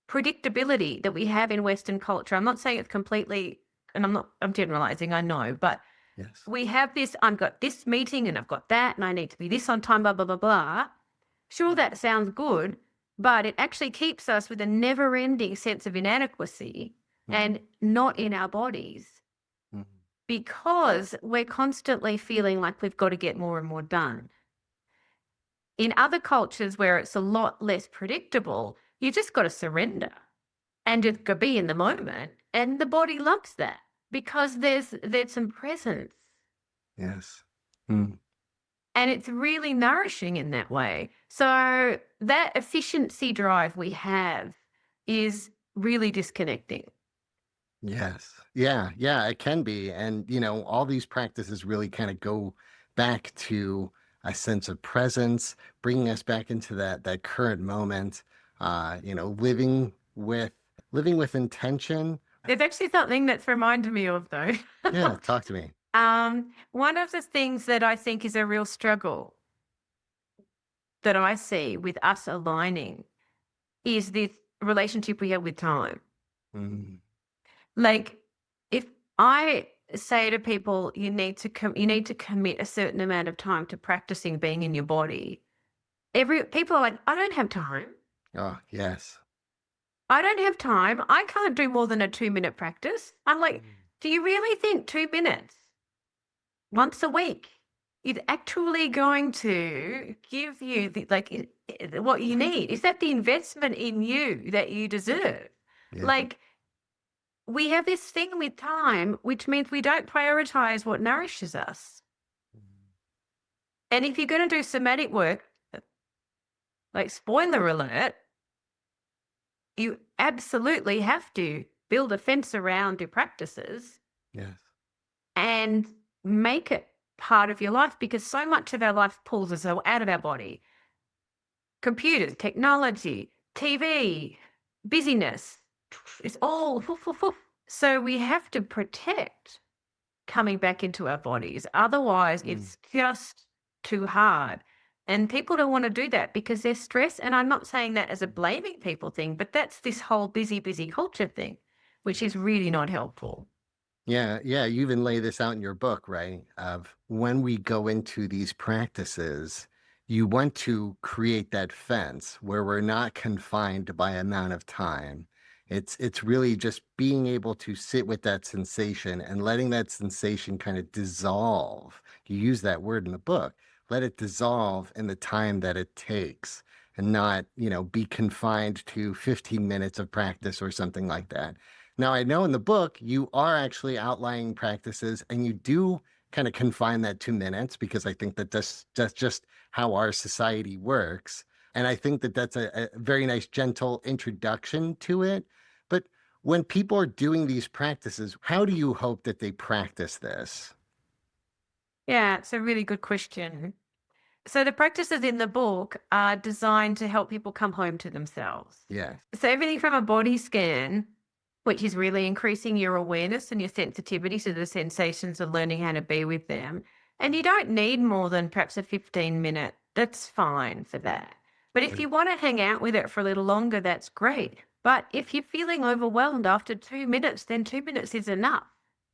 [SPEAKER 2] predictability that we have in Western culture. I'm not saying it's completely, and I'm generalizing, I know, but
[SPEAKER 1] Yes.
[SPEAKER 2] we have this, I've got this meeting and I've got that and I need to be this on time, blah, blah, blah, blah. Sure, that sounds good, but it actually keeps us with a never-ending sense of inadequacy and not in our bodies
[SPEAKER 1] Mm,
[SPEAKER 2] because we're constantly feeling like we've got to get more and more done. In other cultures where it's a lot less predictable, you just got to surrender and just go be in the moment. And the body loves that because there's some presence.
[SPEAKER 1] yes. Mm,
[SPEAKER 2] And it's really nourishing in that way. So that efficiency drive we have is really disconnecting.
[SPEAKER 1] Yes. Yeah. Yeah. It can be. And, all these practices really kind of go back to a sense of presence, bringing us back into that current moment, living with intention.
[SPEAKER 2] There's actually something that's reminded me of, though.
[SPEAKER 1] Yeah. Talk to me.
[SPEAKER 2] One of the things that I think is a real struggle that I see with us aligning is this relationship we have with time.
[SPEAKER 1] Mm,
[SPEAKER 2] Like, if I say to people, you need to commit a certain amount of time to practicing being in your body. People are like, I don't have time.
[SPEAKER 1] oh, yes.
[SPEAKER 2] I don't have time. I can't do more than a 2-minute practice. I'm like,
[SPEAKER 1] Mm,
[SPEAKER 2] do you really think 2 minutes once a week is actually going to give you what you need? Is that the investment in you that you deserve?
[SPEAKER 1] yeah.
[SPEAKER 2] Like, we have this thing with time, which means we don't prioritize what nourishes us. And if you're going to do somatic work, like spoiler alert, you absolutely have to build a fence around your practices
[SPEAKER 1] Yes.
[SPEAKER 2] and make it part of your life, because so much of our life pulls us out of our body. Computers, technology, TV, busyness, it's all. So we have to protect coming back into our bodies. Otherwise,
[SPEAKER 1] Mm,
[SPEAKER 2] it's just too hard. And people don't want to do that because they're stressed. And I'm not saying that as a blaming people thing, but that's this whole busy, busy culture thing, which is really not helpful.
[SPEAKER 1] yeah. Yeah. You even lay this out in your book, right? Of when we go into these practices, you want to create that fence where we're not confined by amount of time. It's really just being able to sit with that sensation and letting that sensation kind of dissolve. You use that word in the book. Let it dissolve in the time that it takes and not, be confined to 15 minutes of practice or something like that. Now, I know in the book you are actually outlining practices and you do kind of confine that 2 minutes because I think that that's just how our society works. And I think that that's a very nice, gentle introduction to it. But when people are doing these practices, how do you hope that they practice this?
[SPEAKER 2] Yeah, it's a really good question. So the practices in the book are designed to help people come home to themselves.
[SPEAKER 1] Yeah.
[SPEAKER 2] So everything from a body scan, which is really increasing your awareness and your sensitivity to the sensations and learning how to be with them. And you don't need more than perhaps a 15-minute. That's fine for that. But if
[SPEAKER 1] Right.
[SPEAKER 2] you want to hang out with it for a little longer, that's great. But if you're feeling overwhelmed after 2 minutes, then 2 minutes is enough.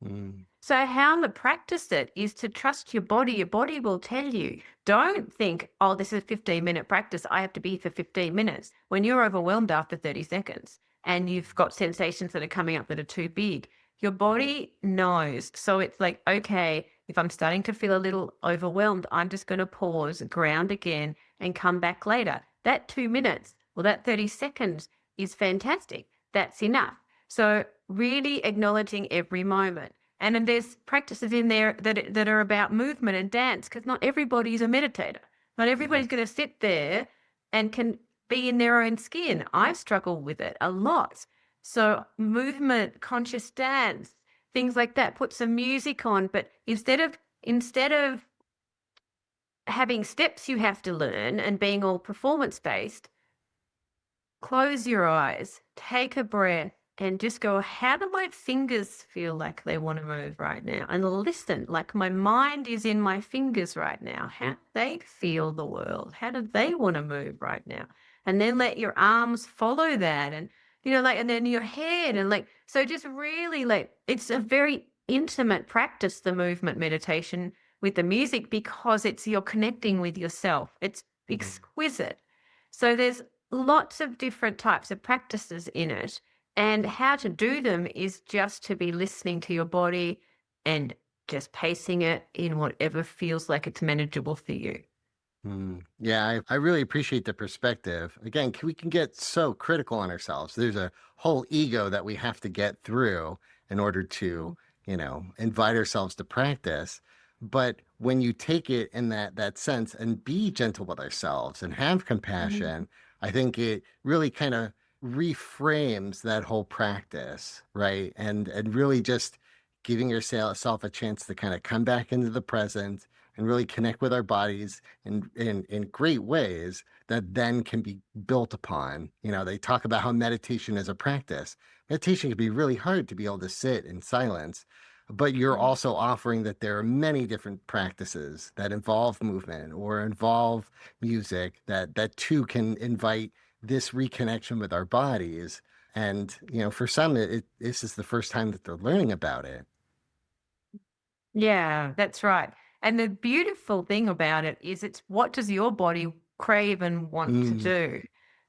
[SPEAKER 1] Mm,
[SPEAKER 2] So how to practice it is to trust your body. Your body will tell you. Don't think, oh, this is a 15-minute practice. I have to be here for 15 minutes. When you're overwhelmed after 30 seconds and you've got sensations that are coming up that are too big, your body knows. So it's like, okay, if I'm starting to feel a little overwhelmed, I'm just going to pause, ground again, and come back later. That 2 minutes, well, that 30 seconds is fantastic. That's enough. So really acknowledging every moment. And then there's practices in there that are about movement and dance, because not everybody's a meditator. Not everybody's going to sit there and can be in their own skin. I struggle with it a lot. So movement, conscious dance, things like that. Put some music on, but instead of having steps you have to learn and being all performance based, close your eyes, take a breath, and just go, how do my fingers feel like they want to move right now? And listen, like my mind is in my fingers right now. How do they feel the world? How do they want to move right now? And then let your arms follow that. And, and then your head. And so just really it's a very intimate practice, the movement meditation with the music, because you're connecting with yourself. It's
[SPEAKER 1] mm,
[SPEAKER 2] exquisite. So there's lots of different types of practices in it. And how to do them is just to be listening to your body and just pacing it in whatever feels like it's manageable for you.
[SPEAKER 1] Yeah, I really appreciate the perspective. Again, we can get so critical on ourselves. There's a whole ego that we have to get through in order to, invite ourselves to practice. But when you take it in that sense and be gentle with ourselves and have
[SPEAKER 2] Mhm.
[SPEAKER 1] compassion, I think it really kind of reframes that whole practice, right? And really just giving yourself a chance to kind of come back into the present and really connect with our bodies in great ways that then can be built upon. You know, they talk about how meditation is a practice. Meditation can be really hard to be able to sit in silence, but you're also offering that there are many different practices that involve movement or involve music that too can invite this reconnection with our bodies. And, you know, for some, this is the first time that they're learning about it.
[SPEAKER 2] Yeah, that's right. And the beautiful thing about it is it's what does your body crave and want to
[SPEAKER 1] Mm,
[SPEAKER 2] do?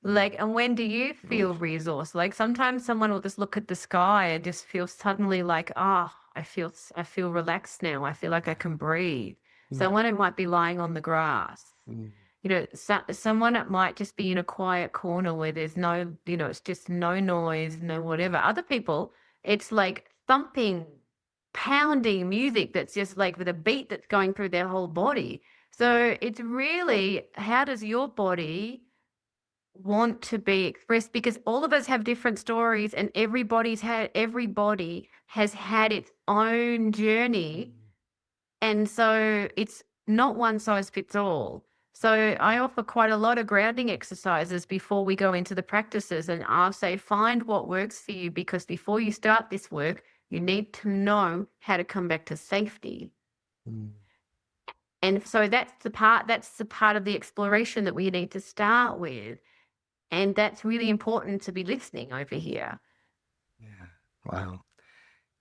[SPEAKER 2] Like, and when do you feel resourced? Like sometimes someone will just look at the sky and just feel suddenly like, oh, I feel relaxed now. I feel like I can breathe.
[SPEAKER 1] mm,
[SPEAKER 2] Someone who might be lying on the grass.
[SPEAKER 1] mm,
[SPEAKER 2] You know, someone that might just be in a quiet corner where there's no, you know, it's just no noise, no whatever. Other people, it's like thumping, pounding music that's just like with a beat that's going through their whole body. So it's really how does your body want to be expressed? Because all of us have different stories and everybody has had its own journey, and so it's not one size fits all. So I offer quite a lot of grounding exercises before we go into the practices. And I'll say, find what works for you, because before you start this work, you need to know how to come back to safety.
[SPEAKER 1] mm.
[SPEAKER 2] And so that's the part of the exploration that we need to start with. And that's really important to be listening over here.
[SPEAKER 1] Yeah. Wow.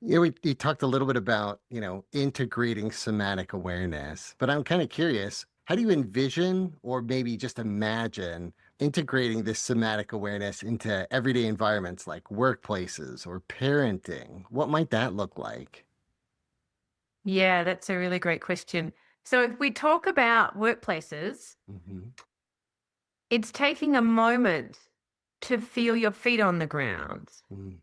[SPEAKER 1] Yeah, we talked a little bit about, you know, integrating somatic awareness, but I'm kind of curious, how do you envision or maybe just imagine integrating this somatic awareness into everyday environments like workplaces or parenting? What might that look like?
[SPEAKER 2] Yeah, that's a really great question. So if we talk about workplaces,
[SPEAKER 1] Hmm.
[SPEAKER 2] it's taking a moment to feel your feet on the ground.
[SPEAKER 1] Mm,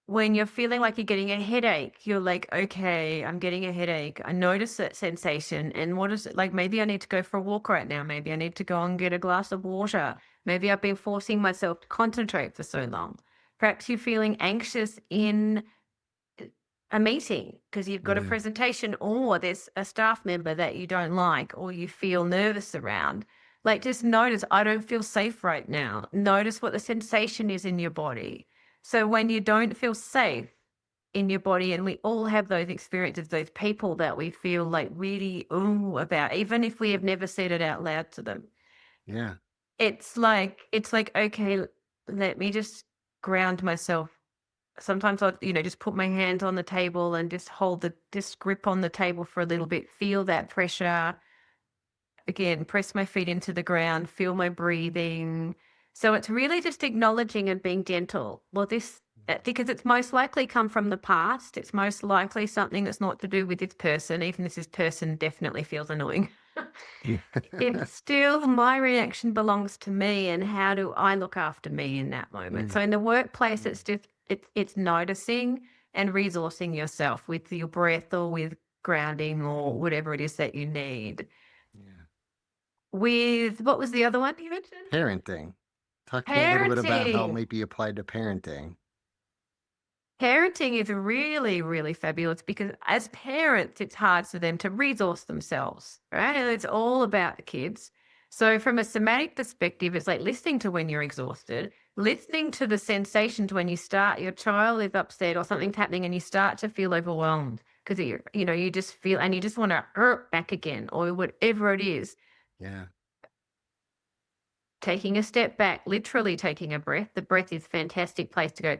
[SPEAKER 2] When you're feeling like you're getting a headache, you're like, okay, I'm getting a headache. I notice that sensation. And what is it like? Maybe I need to go for a walk right now. Maybe I need to go and get a glass of water. Maybe I've been forcing myself to concentrate for so long. Perhaps you're feeling anxious in a meeting because you've got a
[SPEAKER 1] yeah.
[SPEAKER 2] presentation, or there's a staff member that you don't like or you feel nervous around. Like, just notice, I don't feel safe right now. Notice what the sensation is in your body. So when you don't feel safe in your body, and we all have those experiences, those people that we feel like really ooh about, even if we have never said it out loud to them,
[SPEAKER 1] Yeah.
[SPEAKER 2] it's like okay, let me just ground myself. Sometimes I'll, just put my hands on the table and just hold just grip on the table for a little bit, feel that pressure. Again, press my feet into the ground, feel my breathing. So it's really just acknowledging and being gentle. Well, because it's most likely come from the past. It's most likely something that's not to do with this person, even if this person definitely feels annoying. It's still my reaction belongs to me, and how do I look after me in that moment?
[SPEAKER 1] Mm,
[SPEAKER 2] So in the workplace, it's just it's noticing and resourcing yourself with your breath or with grounding or whatever it is that you need.
[SPEAKER 1] yeah.
[SPEAKER 2] With what was the other one you mentioned?
[SPEAKER 1] Parenting. Talk to me a little bit about how it
[SPEAKER 2] Parenting.
[SPEAKER 1] might be applied to parenting.
[SPEAKER 2] Parenting is really, really fabulous because as parents, it's hard for them to resource themselves, right? And it's all about the kids. So, from a somatic perspective, it's like listening to when you're exhausted, listening to the sensations when your child is upset or something's happening and you start to feel overwhelmed because you just feel and you just want to hurt back again or whatever it is.
[SPEAKER 1] Yeah.
[SPEAKER 2] Taking a step back, literally taking a breath. The breath is a fantastic place to go,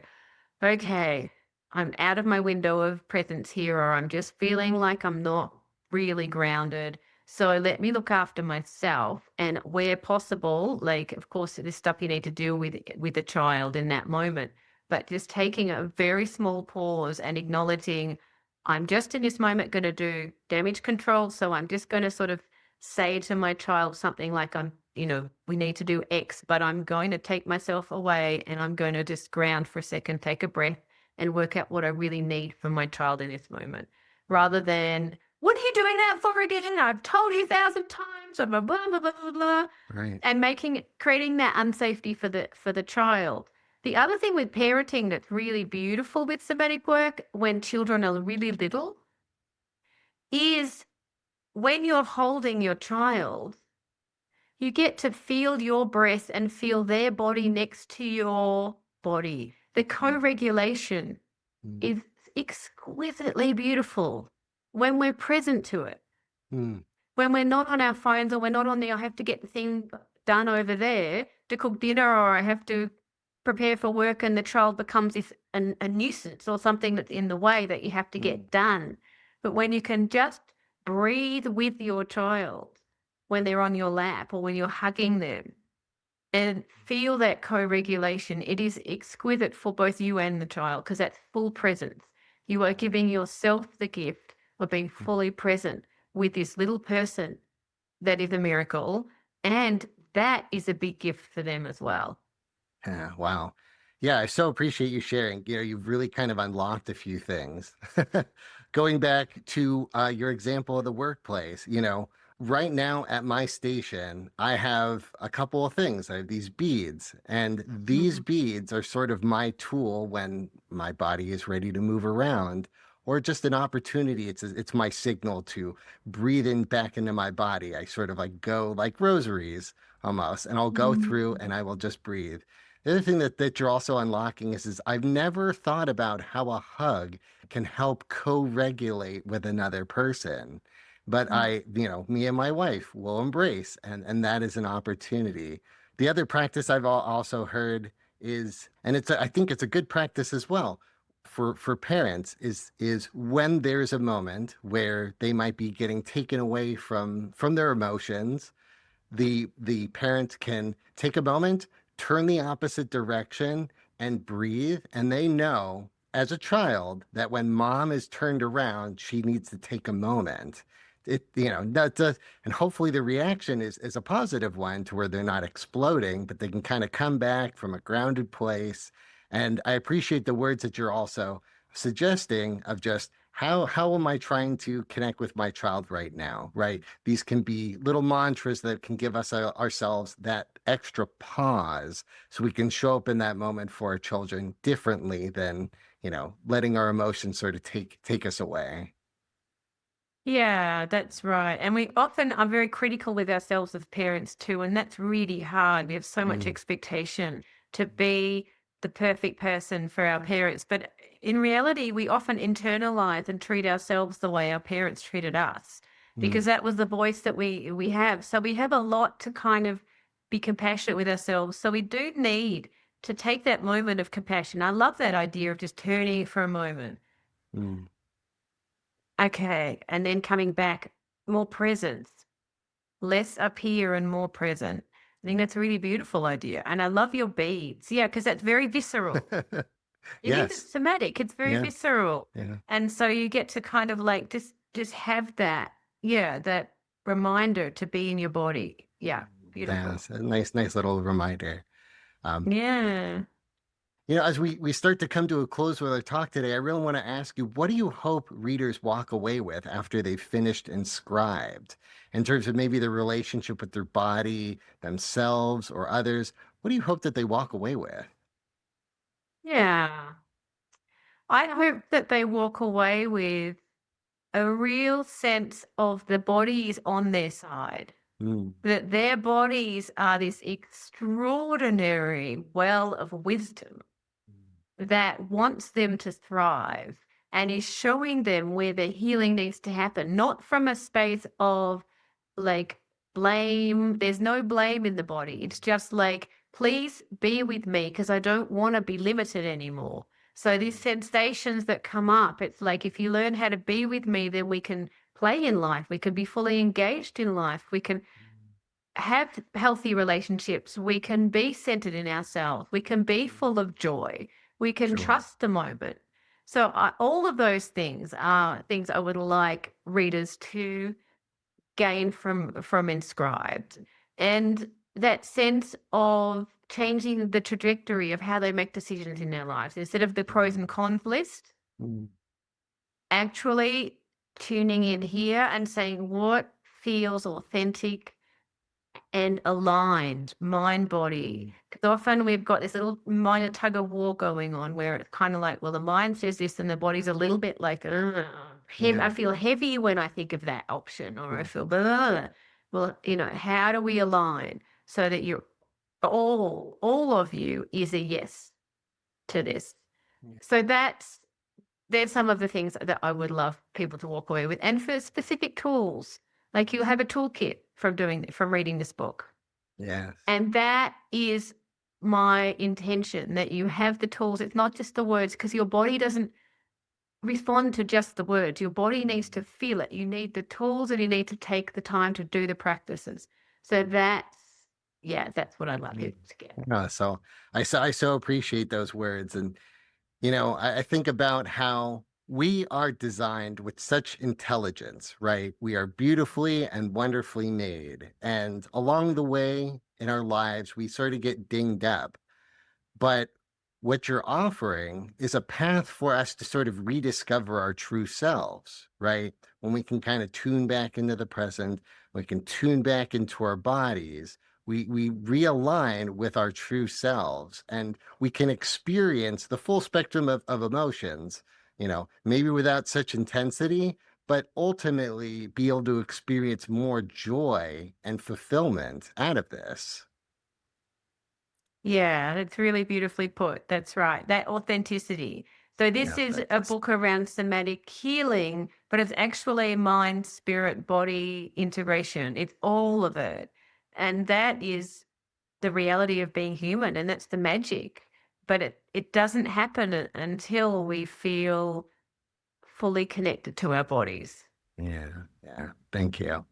[SPEAKER 2] okay, I'm out of my window of presence here, or I'm just feeling like I'm not really grounded. So let me look after myself. And where possible, like, of course, there's stuff you need to deal with the child in that moment, but just taking a very small pause and acknowledging, I'm just in this moment going to do damage control. So I'm just going to sort of say to my child something like, we need to do X, but I'm going to take myself away and I'm going to just ground for a second, take a breath and work out what I really need from my child in this moment, rather than, what are you doing that for again? I've told you 1,000 times, so blah, blah, blah, blah, blah, blah,
[SPEAKER 1] Right.
[SPEAKER 2] and creating that unsafety for the child. The other thing with parenting that's really beautiful with somatic work when children are really little is when you're holding your child, you get to feel your breath and feel their body next to your body. The co-regulation
[SPEAKER 1] Mm.
[SPEAKER 2] is exquisitely beautiful when we're present to it.
[SPEAKER 1] Mm.
[SPEAKER 2] When we're not on our phones or we're not on the, I have to get the thing done over there to cook dinner, or I have to prepare for work, and the child becomes a nuisance or something that's in the way that you have to get done. But when you can just breathe with your child when they're on your lap or when you're hugging them and feel that co-regulation, it is exquisite for both you and the child because that's full presence. You are giving yourself the gift of being fully present with this little person that is a miracle, and that is a big gift for them as well.
[SPEAKER 1] Yeah, wow. Yeah, I so appreciate you sharing. You've really kind of unlocked a few things. Going back to your example of the workplace, right now at my station, I have a couple of things. I have these beads, and these beads are sort of my tool when my body is ready to move around, or just an opportunity. It's my signal to breathe in back into my body. I sort of like go like rosaries almost, and I'll go through and I will just breathe. The other thing that you're also unlocking is I've never thought about how a hug can help co-regulate with another person. But me and my wife will embrace, and that is an opportunity. The other practice I've also heard is, and I think it's a good practice as well for parents, is when there's a moment where they might be getting taken away from their emotions, the parent can take a moment, turn the opposite direction, and breathe. And they know as a child that when mom is turned around, she needs to take a moment. And hopefully the reaction is a positive one to where they're not exploding, but they can kind of come back from a grounded place. And I appreciate the words that you're also suggesting of just how am I trying to connect with my child right now, right? These can be little mantras that can give us ourselves that extra pause so we can show up in that moment for our children differently than, letting our emotions sort of take us away.
[SPEAKER 2] Yeah, that's right. And we often are very critical with ourselves as parents too, and that's really hard. We have so much
[SPEAKER 1] Mm.
[SPEAKER 2] expectation to be the perfect person for our parents. But in reality, we often internalize and treat ourselves the way our parents treated us because
[SPEAKER 1] Mm.
[SPEAKER 2] that was the voice that we have. So we have a lot to kind of be compassionate with ourselves. So we do need to take that moment of compassion. I love that idea of just turning for a moment.
[SPEAKER 1] Mm.
[SPEAKER 2] Okay, and then coming back, more presence, less up here and more present. I think that's a really beautiful idea. And I love your beads. Yeah, because that's very visceral. It isn't
[SPEAKER 1] Yes.
[SPEAKER 2] somatic, it's very
[SPEAKER 1] Yeah.
[SPEAKER 2] visceral.
[SPEAKER 1] Yeah.
[SPEAKER 2] And so you get to kind of like just have that, yeah, that reminder to be in your body. Yeah,
[SPEAKER 1] Yeah.
[SPEAKER 2] beautiful.
[SPEAKER 1] It's a nice little reminder. Um,
[SPEAKER 2] Yeah.
[SPEAKER 1] as we start to come to a close with our talk today, I really want to ask you, what do you hope readers walk away with after they've finished Inscribed? In terms of maybe their relationship with their body, themselves, or others, what do you hope that they walk away with?
[SPEAKER 2] Yeah. I hope that they walk away with a real sense of the body is on their side,
[SPEAKER 1] Mm.
[SPEAKER 2] that their bodies are this extraordinary well of wisdom that wants them to thrive and is showing them where the healing needs to happen, not from a space of like blame. There's no blame in the body. It's just like, please be with me because I don't want to be limited anymore. So these sensations that come up, it's like if you learn how to be with me, then we can play in life. We can be fully engaged in life. We can have healthy relationships. We can be centered in ourselves. We can be full of joy. We can
[SPEAKER 1] Sure.
[SPEAKER 2] trust the moment. So all of those things are things I would like readers to gain from Inscribed, and that sense of changing the trajectory of how they make decisions in their lives instead of the pros and cons list,
[SPEAKER 1] Mm.
[SPEAKER 2] actually tuning in here and saying what feels authentic, and aligned, mind body. Because often we've got this little minor tug of war going on where it's kind of like, well, the mind says this and the body's a little bit like, I feel heavy when I think of that option, or I feel blah, blah, blah. Well, how do we align so that you're all of you is a yes to this? So there's some of the things that I would love people to walk away with. And for specific tools, like you have a toolkit from reading this book.
[SPEAKER 1] Yes.
[SPEAKER 2] And that is my intention, that you have the tools. It's not just the words, because your body doesn't respond to just the words. Your body needs to feel it. You need the tools, and you need to take the time to do the practices. So that's what I'd love you to get.
[SPEAKER 1] So I so appreciate those words. And, I think about how we are designed with such intelligence, right? We are beautifully and wonderfully made. And along the way in our lives, we sort of get dinged up. But what you're offering is a path for us to sort of rediscover our true selves, right? When we can kind of tune back into the present, we can tune back into our bodies, we realign with our true selves, and we can experience the full spectrum of emotions, maybe without such intensity, but ultimately be able to experience more joy and fulfillment out of this.
[SPEAKER 2] Yeah, that's really beautifully put. That's right. That authenticity. So this is a book around somatic healing, but it's actually mind, spirit, body integration. It's all of it. And that is the reality of being human, and that's the magic. But it doesn't happen until we feel fully connected to our bodies.
[SPEAKER 1] Yeah. Thank you.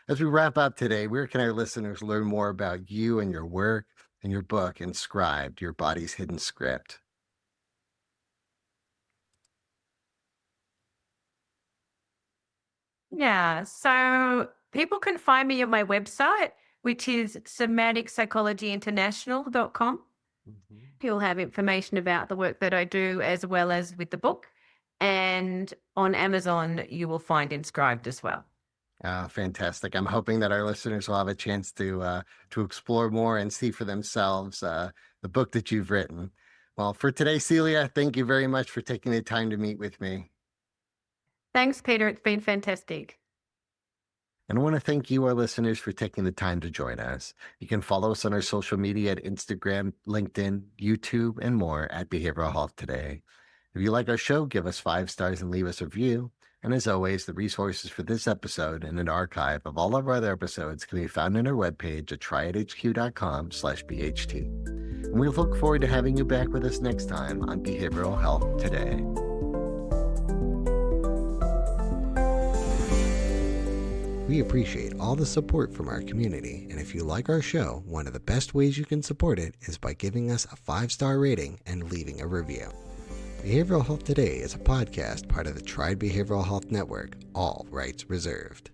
[SPEAKER 1] As we wrap up today, where can our listeners learn more about you and your work and your book, Inscribed, Your Body's Hidden Script?
[SPEAKER 2] Yeah, so people can find me on my website, which is somaticpsychologyinternational.com. You'll have information about the work that I do as well as with the book. And on Amazon, you will find Inscribed as well.
[SPEAKER 1] Fantastic. I'm hoping that our listeners will have a chance to explore more and see for themselves the book that you've written. Well, for today, Celia, thank you very much for taking the time to meet with me.
[SPEAKER 2] Thanks, Peter. It's been fantastic.
[SPEAKER 1] And I want to thank you, our listeners, for taking the time to join us. You can follow us on our social media at Instagram, LinkedIn, YouTube, and more at Behavioral Health Today. If you like our show, give us 5 stars and leave us a review. And as always, the resources for this episode and an archive of all of our other episodes can be found on our webpage at triadhq.com/BHT. And we look forward to having you back with us next time on Behavioral Health Today. We appreciate all the support from our community, and if you like our show, one of the best ways you can support it is by giving us a 5-star rating and leaving a review. Behavioral Health Today is a podcast part of the Triad Behavioral Health Network, all rights reserved.